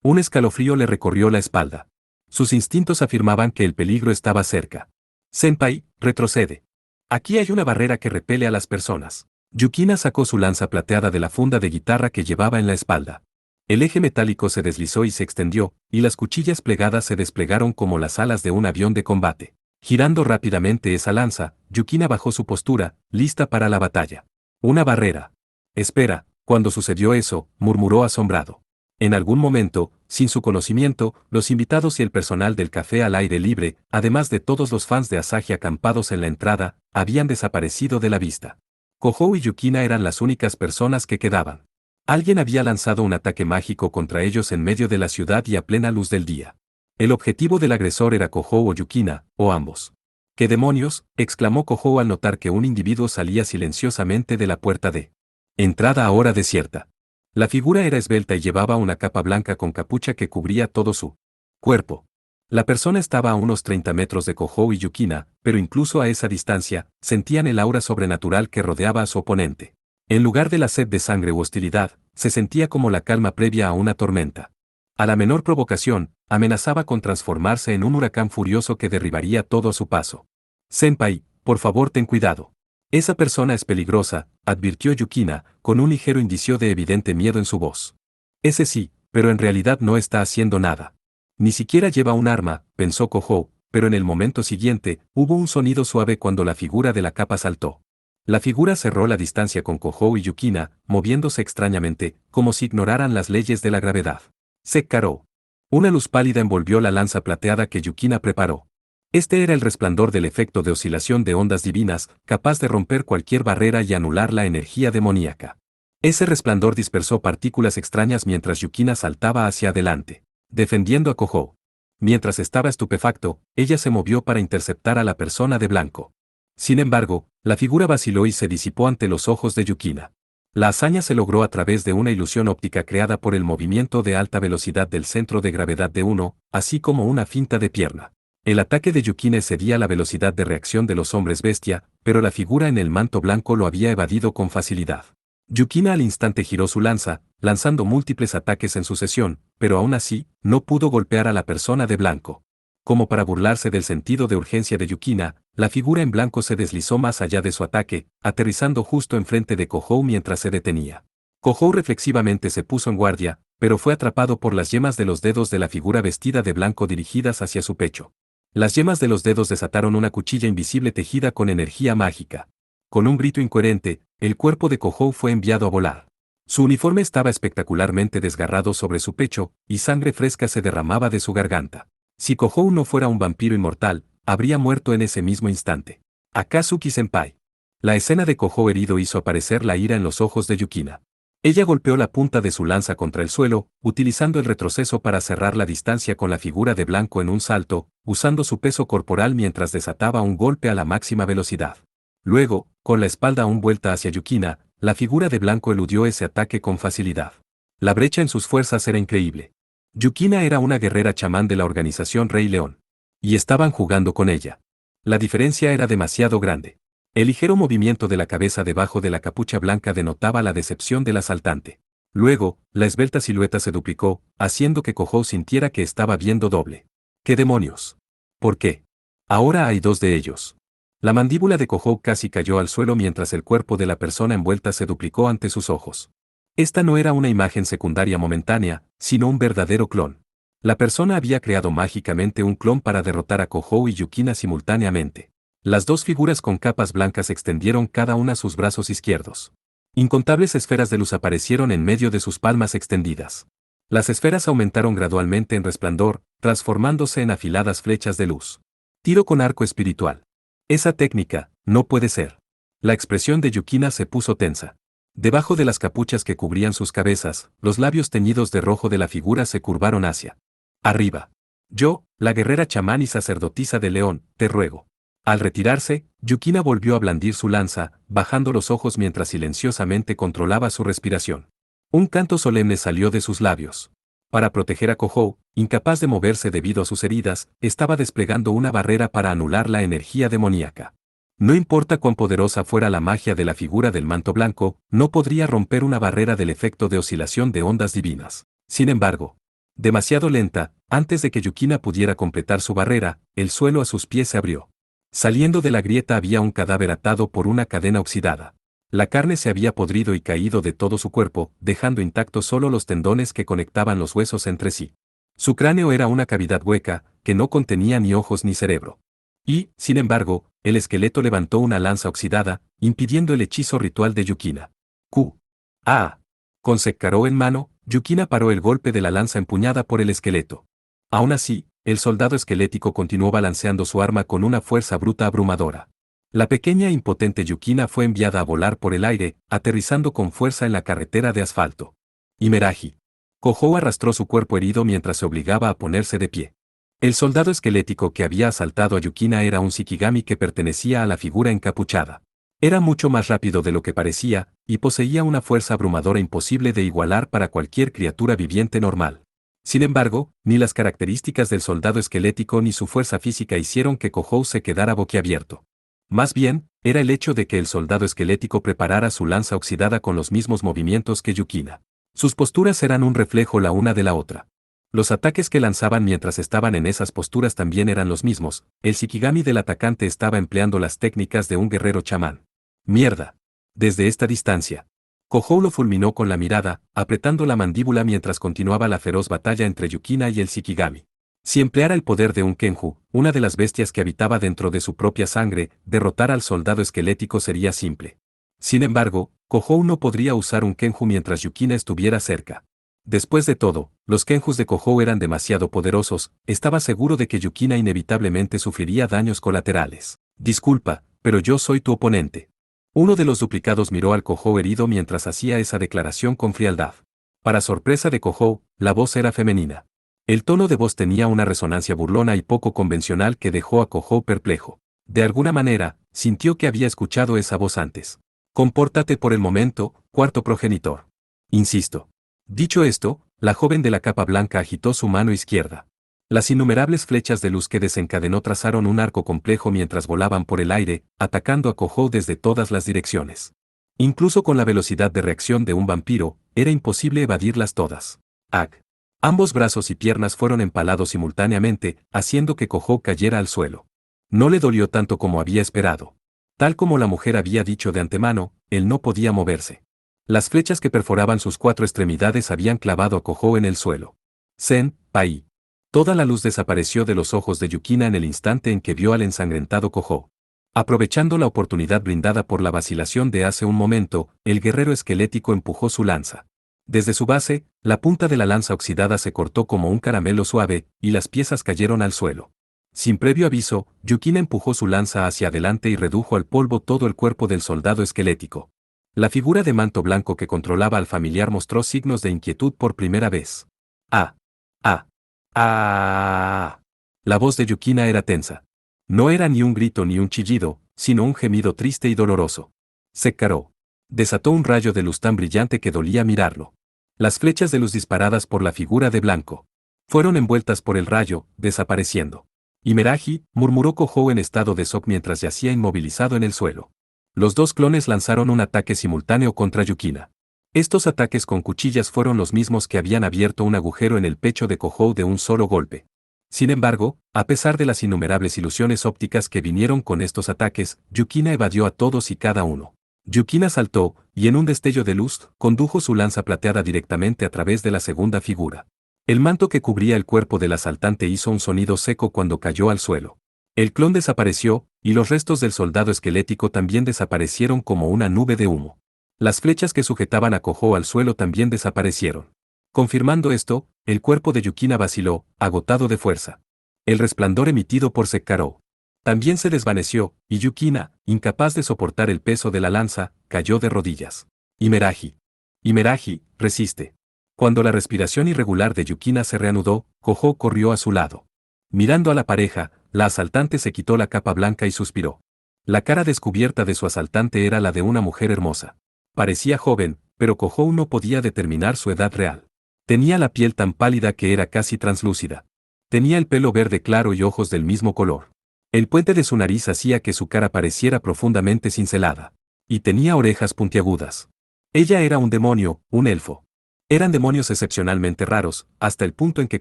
Un escalofrío le recorrió la espalda. Sus instintos afirmaban que el peligro estaba cerca. Senpai, retrocede. Aquí hay una barrera que repele a las personas. Yukina sacó su lanza plateada de la funda de guitarra que llevaba en la espalda. El eje metálico se deslizó y se extendió, y las cuchillas plegadas se desplegaron como las alas de un avión de combate. Girando rápidamente esa lanza, Yukina bajó su postura, lista para la batalla. Una barrera. Espera, cuando sucedió eso, murmuró asombrado. En algún momento, sin su conocimiento, los invitados y el personal del café al aire libre, además de todos los fans de Asahi acampados en la entrada, habían desaparecido de la vista. Kohou y Yukina eran las únicas personas que quedaban. Alguien había lanzado un ataque mágico contra ellos en medio de la ciudad y a plena luz del día. El objetivo del agresor era Kohou o Yukina, o ambos. ¿Qué demonios?, exclamó Kohou al notar que un individuo salía silenciosamente de la puerta de entrada ahora desierta. La figura era esbelta y llevaba una capa blanca con capucha que cubría todo su cuerpo. La persona estaba a unos 30 metros de Kohou y Yukina, pero incluso a esa distancia, sentían el aura sobrenatural que rodeaba a su oponente. En lugar de la sed de sangre u hostilidad, se sentía como la calma previa a una tormenta. A la menor provocación, amenazaba con transformarse en un huracán furioso que derribaría todo a su paso. Senpai, por favor ten cuidado. Esa persona es peligrosa, advirtió Yukina, con un ligero indicio de evidente miedo en su voz. Ese sí, pero en realidad no está haciendo nada. Ni siquiera lleva un arma, pensó Kohou, pero en el momento siguiente, hubo un sonido suave cuando la figura de la capa saltó. La figura cerró la distancia con Kohou y Yukina, moviéndose extrañamente, como si ignoraran las leyes de la gravedad. Se caró. Una luz pálida envolvió la lanza plateada que Yukina preparó. Este era el resplandor del efecto de oscilación de ondas divinas, capaz de romper cualquier barrera y anular la energía demoníaca. Ese resplandor dispersó partículas extrañas mientras Yukina saltaba hacia adelante, defendiendo a Kohou. Mientras estaba estupefacto, ella se movió para interceptar a la persona de blanco. Sin embargo, la figura vaciló y se disipó ante los ojos de Yukina. La hazaña se logró a través de una ilusión óptica creada por el movimiento de alta velocidad del centro de gravedad de uno, así como una finta de pierna. El ataque de Yukina excedía la velocidad de reacción de los hombres bestia, pero la figura en el manto blanco lo había evadido con facilidad. Yukina al instante giró su lanza, lanzando múltiples ataques en sucesión, pero aún así, no pudo golpear a la persona de blanco. Como para burlarse del sentido de urgencia de Yukina, la figura en blanco se deslizó más allá de su ataque, aterrizando justo enfrente de Kohou mientras se detenía. Kohou reflexivamente se puso en guardia, pero fue atrapado por las yemas de los dedos de la figura vestida de blanco dirigidas hacia su pecho. Las yemas de los dedos desataron una cuchilla invisible tejida con energía mágica. Con un grito incoherente, el cuerpo de Kohou fue enviado a volar. Su uniforme estaba espectacularmente desgarrado sobre su pecho, y sangre fresca se derramaba de su garganta. Si Kohou no fuera un vampiro inmortal, habría muerto en ese mismo instante. Akatsuki-senpai. La escena de Kohou herido hizo aparecer la ira en los ojos de Yukina. Ella golpeó la punta de su lanza contra el suelo, utilizando el retroceso para cerrar la distancia con la figura de blanco en un salto, usando su peso corporal mientras desataba un golpe a la máxima velocidad. Luego, con la espalda aún vuelta hacia Yukina, la figura de blanco eludió ese ataque con facilidad. La brecha en sus fuerzas era increíble. Yukina era una guerrera chamán de la organización Rey León. Y estaban jugando con ella. La diferencia era demasiado grande. El ligero movimiento de la cabeza debajo de la capucha blanca denotaba la decepción del asaltante. Luego, la esbelta silueta se duplicó, haciendo que Kohou sintiera que estaba viendo doble. ¿Qué demonios? ¿Por qué? Ahora hay dos de ellos. La mandíbula de Kohou casi cayó al suelo mientras el cuerpo de la persona envuelta se duplicó ante sus ojos. Esta no era una imagen secundaria momentánea, sino un verdadero clon. La persona había creado mágicamente un clon para derrotar a Kohou y Yukina simultáneamente. Las dos figuras con capas blancas extendieron cada una sus brazos izquierdos. Incontables esferas de luz aparecieron en medio de sus palmas extendidas. Las esferas aumentaron gradualmente en resplandor, transformándose en afiladas flechas de luz. Tiro con arco espiritual. Esa técnica, no puede ser. La expresión de Yukina se puso tensa. Debajo de las capuchas que cubrían sus cabezas, los labios teñidos de rojo de la figura se curvaron hacia arriba. Yo, la guerrera chamán y sacerdotisa de León, te ruego. Al retirarse, Yukina volvió a blandir su lanza, bajando los ojos mientras silenciosamente controlaba su respiración. Un canto solemne salió de sus labios. Para proteger a Kohou, incapaz de moverse debido a sus heridas, estaba desplegando una barrera para anular la energía demoníaca. No importa cuán poderosa fuera la magia de la figura del manto blanco, no podría romper una barrera del efecto de oscilación de ondas divinas. Sin embargo, demasiado lenta, Antes de que Yukina pudiera completar su barrera, el suelo a sus pies se abrió. Saliendo de la grieta había un cadáver atado por una cadena oxidada. La carne se había podrido y caído de todo su cuerpo, dejando intactos solo los tendones que conectaban los huesos entre sí. Su cráneo era una cavidad hueca, que no contenía ni ojos ni cerebro. Y, sin embargo, el esqueleto levantó una lanza oxidada, impidiendo el hechizo ritual de Yukina. ¡Q! ¡Ah! Con Sekkarou en mano, Yukina paró el golpe de la lanza empuñada por el esqueleto. Aún así, el soldado esquelético continuó balanceando su arma con una fuerza bruta abrumadora. La pequeña e impotente Yukina fue enviada a volar por el aire, aterrizando con fuerza en la carretera de asfalto. Imeraji. Kohou arrastró su cuerpo herido mientras se obligaba a ponerse de pie. El soldado esquelético que había asaltado a Yukina era un Shikigami que pertenecía a la figura encapuchada. Era mucho más rápido de lo que parecía, y poseía una fuerza abrumadora imposible de igualar para cualquier criatura viviente normal. Sin embargo, ni las características del soldado esquelético ni su fuerza física hicieron que Kohou se quedara boquiabierto. Más bien, era el hecho de que el soldado esquelético preparara su lanza oxidada con los mismos movimientos que Yukina. Sus posturas eran un reflejo la una de la otra. Los ataques que lanzaban mientras estaban en esas posturas también eran los mismos. El Shikigami del atacante estaba empleando las técnicas de un guerrero chamán. ¡Mierda! Desde esta distancia, Kohou lo fulminó con la mirada, apretando la mandíbula mientras continuaba la feroz batalla entre Yukina y el Shikigami. Si empleara el poder de un Kenju, una de las bestias que habitaba dentro de su propia sangre, derrotar al soldado esquelético sería simple. Sin embargo, Kohou no podría usar un Kenju mientras Yukina estuviera cerca. Después de todo, los Kenjus de Kohou eran demasiado poderosos, estaba seguro de que Yukina inevitablemente sufriría daños colaterales. Disculpa, pero yo soy tu oponente. Uno de los duplicados miró al Kohou herido mientras hacía esa declaración con frialdad. Para sorpresa de Kohou, la voz era femenina. El tono de voz tenía una resonancia burlona y poco convencional que dejó a Kohou perplejo. De alguna manera, sintió que había escuchado esa voz antes. Compórtate por el momento, cuarto progenitor. Insisto. Dicho esto, la joven de la capa blanca agitó su mano izquierda. Las innumerables flechas de luz que desencadenó trazaron un arco complejo mientras volaban por el aire, atacando a Kohou desde todas las direcciones. Incluso con la velocidad de reacción de un vampiro, era imposible evadirlas todas. ¡Ag! Ambos brazos y piernas fueron empalados simultáneamente, haciendo que Kohou cayera al suelo. No le dolió tanto como había esperado. Tal como la mujer había dicho de antemano, él no podía moverse. Las flechas que perforaban sus cuatro extremidades habían clavado a Kohou en el suelo. Sen, Pai. Toda la luz desapareció de los ojos de Yukina en el instante en que vio al ensangrentado Kohou. Aprovechando la oportunidad brindada por la vacilación de hace un momento, el guerrero esquelético empujó su lanza. Desde su base, la punta de la lanza oxidada se cortó como un caramelo suave, y las piezas cayeron al suelo. Sin previo aviso, Yukina empujó su lanza hacia adelante y redujo al polvo todo el cuerpo del soldado esquelético. La figura de manto blanco que controlaba al familiar mostró signos de inquietud por primera vez. ¡Ah! ¡Ah! ¡Ah! La voz de Yukina era tensa. No era ni un grito ni un chillido, sino un gemido triste y doloroso. Sekkarou. Desató un rayo de luz tan brillante que dolía mirarlo. Las flechas de luz disparadas por la figura de blanco fueron envueltas por el rayo, desapareciendo. Imeraji, murmuró Kohou en estado de shock mientras yacía inmovilizado en el suelo. Los dos clones lanzaron un ataque simultáneo contra Yukina. Estos ataques con cuchillas fueron los mismos que habían abierto un agujero en el pecho de Kohou de un solo golpe. Sin embargo, a pesar de las innumerables ilusiones ópticas que vinieron con estos ataques, Yukina evadió a todos y cada uno. Yukina saltó, y en un destello de luz, condujo su lanza plateada directamente a través de la segunda figura. El manto que cubría el cuerpo del asaltante hizo un sonido seco cuando cayó al suelo. El clon desapareció, y los restos del soldado esquelético también desaparecieron como una nube de humo. Las flechas que sujetaban a Kohou al suelo también desaparecieron. Confirmando esto, el cuerpo de Yukina vaciló, agotado de fuerza. El resplandor emitido por Sekkarou también se desvaneció, y Yukina, incapaz de soportar el peso de la lanza, cayó de rodillas. Imeraji. Imeraji, resiste. Cuando la respiración irregular de Yukina se reanudó, Kohou corrió a su lado. Mirando a la pareja, la asaltante se quitó la capa blanca y suspiró. La cara descubierta de su asaltante era la de una mujer hermosa. Parecía joven, pero Kohou no podía determinar su edad real. Tenía la piel tan pálida que era casi translúcida. Tenía el pelo verde claro y ojos del mismo color. El puente de su nariz hacía que su cara pareciera profundamente cincelada. Y tenía orejas puntiagudas. Ella era un demonio, un elfo. Eran demonios excepcionalmente raros, hasta el punto en que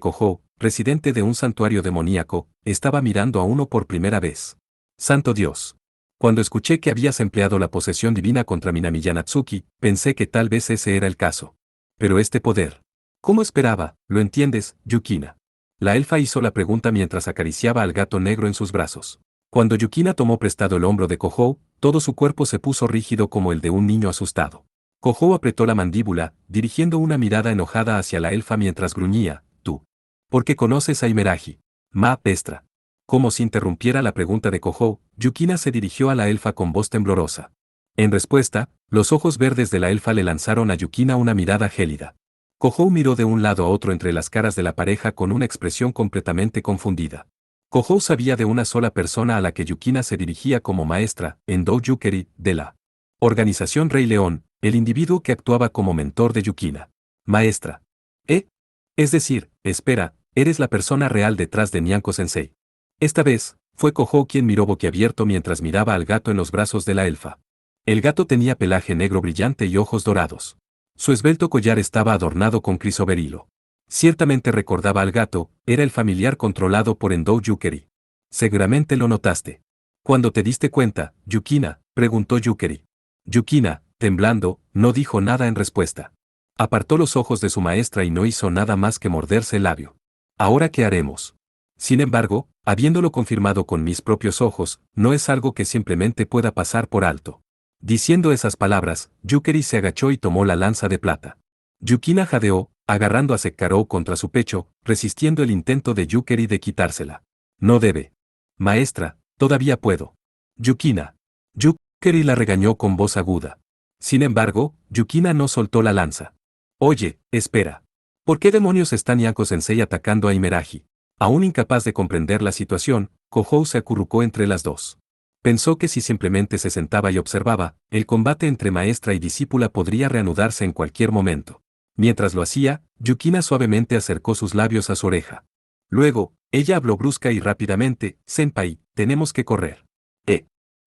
Kohou, residente de un santuario demoníaco, estaba mirando a uno por primera vez. ¡Santo Dios! Cuando escuché que habías empleado la posesión divina contra Minamiya Natsuki, pensé que tal vez ese era el caso. Pero este poder. ¿Cómo esperaba? ¿Lo entiendes, Yukina? La elfa hizo la pregunta mientras acariciaba al gato negro en sus brazos. Cuando Yukina tomó prestado el hombro de Kohou, todo su cuerpo se puso rígido como el de un niño asustado. Kohou apretó la mandíbula, dirigiendo una mirada enojada hacia la elfa mientras gruñía, tú. ¿Por qué conoces a Imeraji? Ma Pestra. Como si interrumpiera la pregunta de Kohou, Yukina se dirigió a la elfa con voz temblorosa. En respuesta, los ojos verdes de la elfa le lanzaron a Yukina una mirada gélida. Kohou miró de un lado a otro entre las caras de la pareja con una expresión completamente confundida. Kohou sabía de una sola persona a la que Yukina se dirigía como maestra, en Doujukeri, de la Organización Rey León, el individuo que actuaba como mentor de Yukina. Maestra. Es decir, espera, eres la persona real detrás de Nyanko-sensei. Esta vez, fue Kohou quien miró boquiabierto mientras miraba al gato en los brazos de la elfa. El gato tenía pelaje negro brillante y ojos dorados. Su esbelto collar estaba adornado con crisoberilo. Ciertamente recordaba al gato, era el familiar controlado por Endou Yukeri. Seguramente lo notaste. Cuando te diste cuenta, Yukina, preguntó Yukeri. Yukina, temblando, no dijo nada en respuesta. Apartó los ojos de su maestra y no hizo nada más que morderse el labio. ¿Ahora qué haremos? Sin embargo, habiéndolo confirmado con mis propios ojos, no es algo que simplemente pueda pasar por alto. Diciendo esas palabras, Yukeri se agachó y tomó la lanza de plata. Yukina jadeó, agarrando a Sekkarou contra su pecho, resistiendo el intento de Yukeri de quitársela. No debe. Maestra, todavía puedo. Yukina. Yukeri la regañó con voz aguda. Sin embargo, Yukina no soltó la lanza. Oye, espera. ¿Por qué demonios está Nyanko-sensei atacando a Imeraji? Aún incapaz de comprender la situación, Kohou se acurrucó entre las dos. Pensó que si simplemente se sentaba y observaba, el combate entre maestra y discípula podría reanudarse en cualquier momento. Mientras lo hacía, Yukina suavemente acercó sus labios a su oreja. Luego, ella habló brusca y rápidamente, Senpai, tenemos que correr.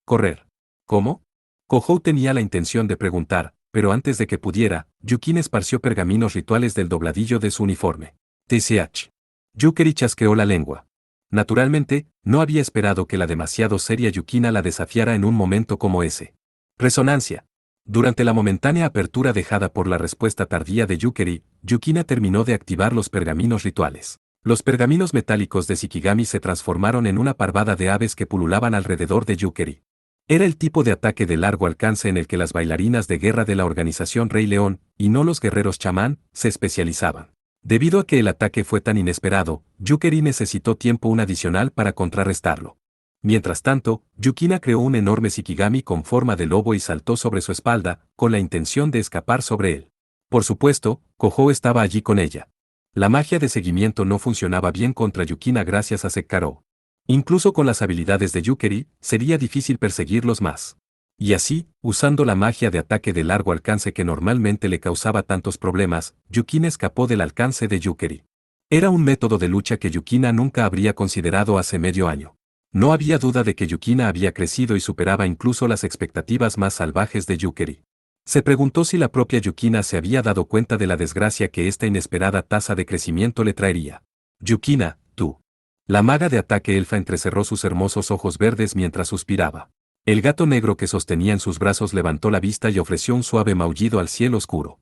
¿Correr? ¿Cómo? Kohou tenía la intención de preguntar, pero antes de que pudiera, Yukina esparció pergaminos rituales del dobladillo de su uniforme. TCH. Yukeri chasqueó la lengua. Naturalmente, no había esperado que la demasiado seria Yukina la desafiara en un momento como ese. Resonancia. Durante la momentánea apertura dejada por la respuesta tardía de Yukeri, Yukina terminó de activar los pergaminos rituales. Los pergaminos metálicos de Shikigami se transformaron en una parvada de aves que pululaban alrededor de Yukeri. Era el tipo de ataque de largo alcance en el que las bailarinas de guerra de la organización Rey León, y no los guerreros chamán, se especializaban. Debido a que el ataque fue tan inesperado, Yukeri necesitó tiempo adicional para contrarrestarlo. Mientras tanto, Yukina creó un enorme Shikigami con forma de lobo y saltó sobre su espalda, con la intención de escapar sobre él. Por supuesto, Kohou estaba allí con ella. La magia de seguimiento no funcionaba bien contra Yukina gracias a Sekkarou. Incluso con las habilidades de Yukeri, sería difícil perseguirlos más. Y así, usando la magia de ataque de largo alcance que normalmente le causaba tantos problemas, Yukina escapó del alcance de Yukeri. Era un método de lucha que Yukina nunca habría considerado hace medio año. No había duda de que Yukina había crecido y superaba incluso las expectativas más salvajes de Yukeri. Se preguntó si la propia Yukina se había dado cuenta de la desgracia que esta inesperada tasa de crecimiento le traería. Yukina, tú. La maga de ataque elfa entrecerró sus hermosos ojos verdes mientras suspiraba. El gato negro que sostenía en sus brazos levantó la vista y ofreció un suave maullido al cielo oscuro.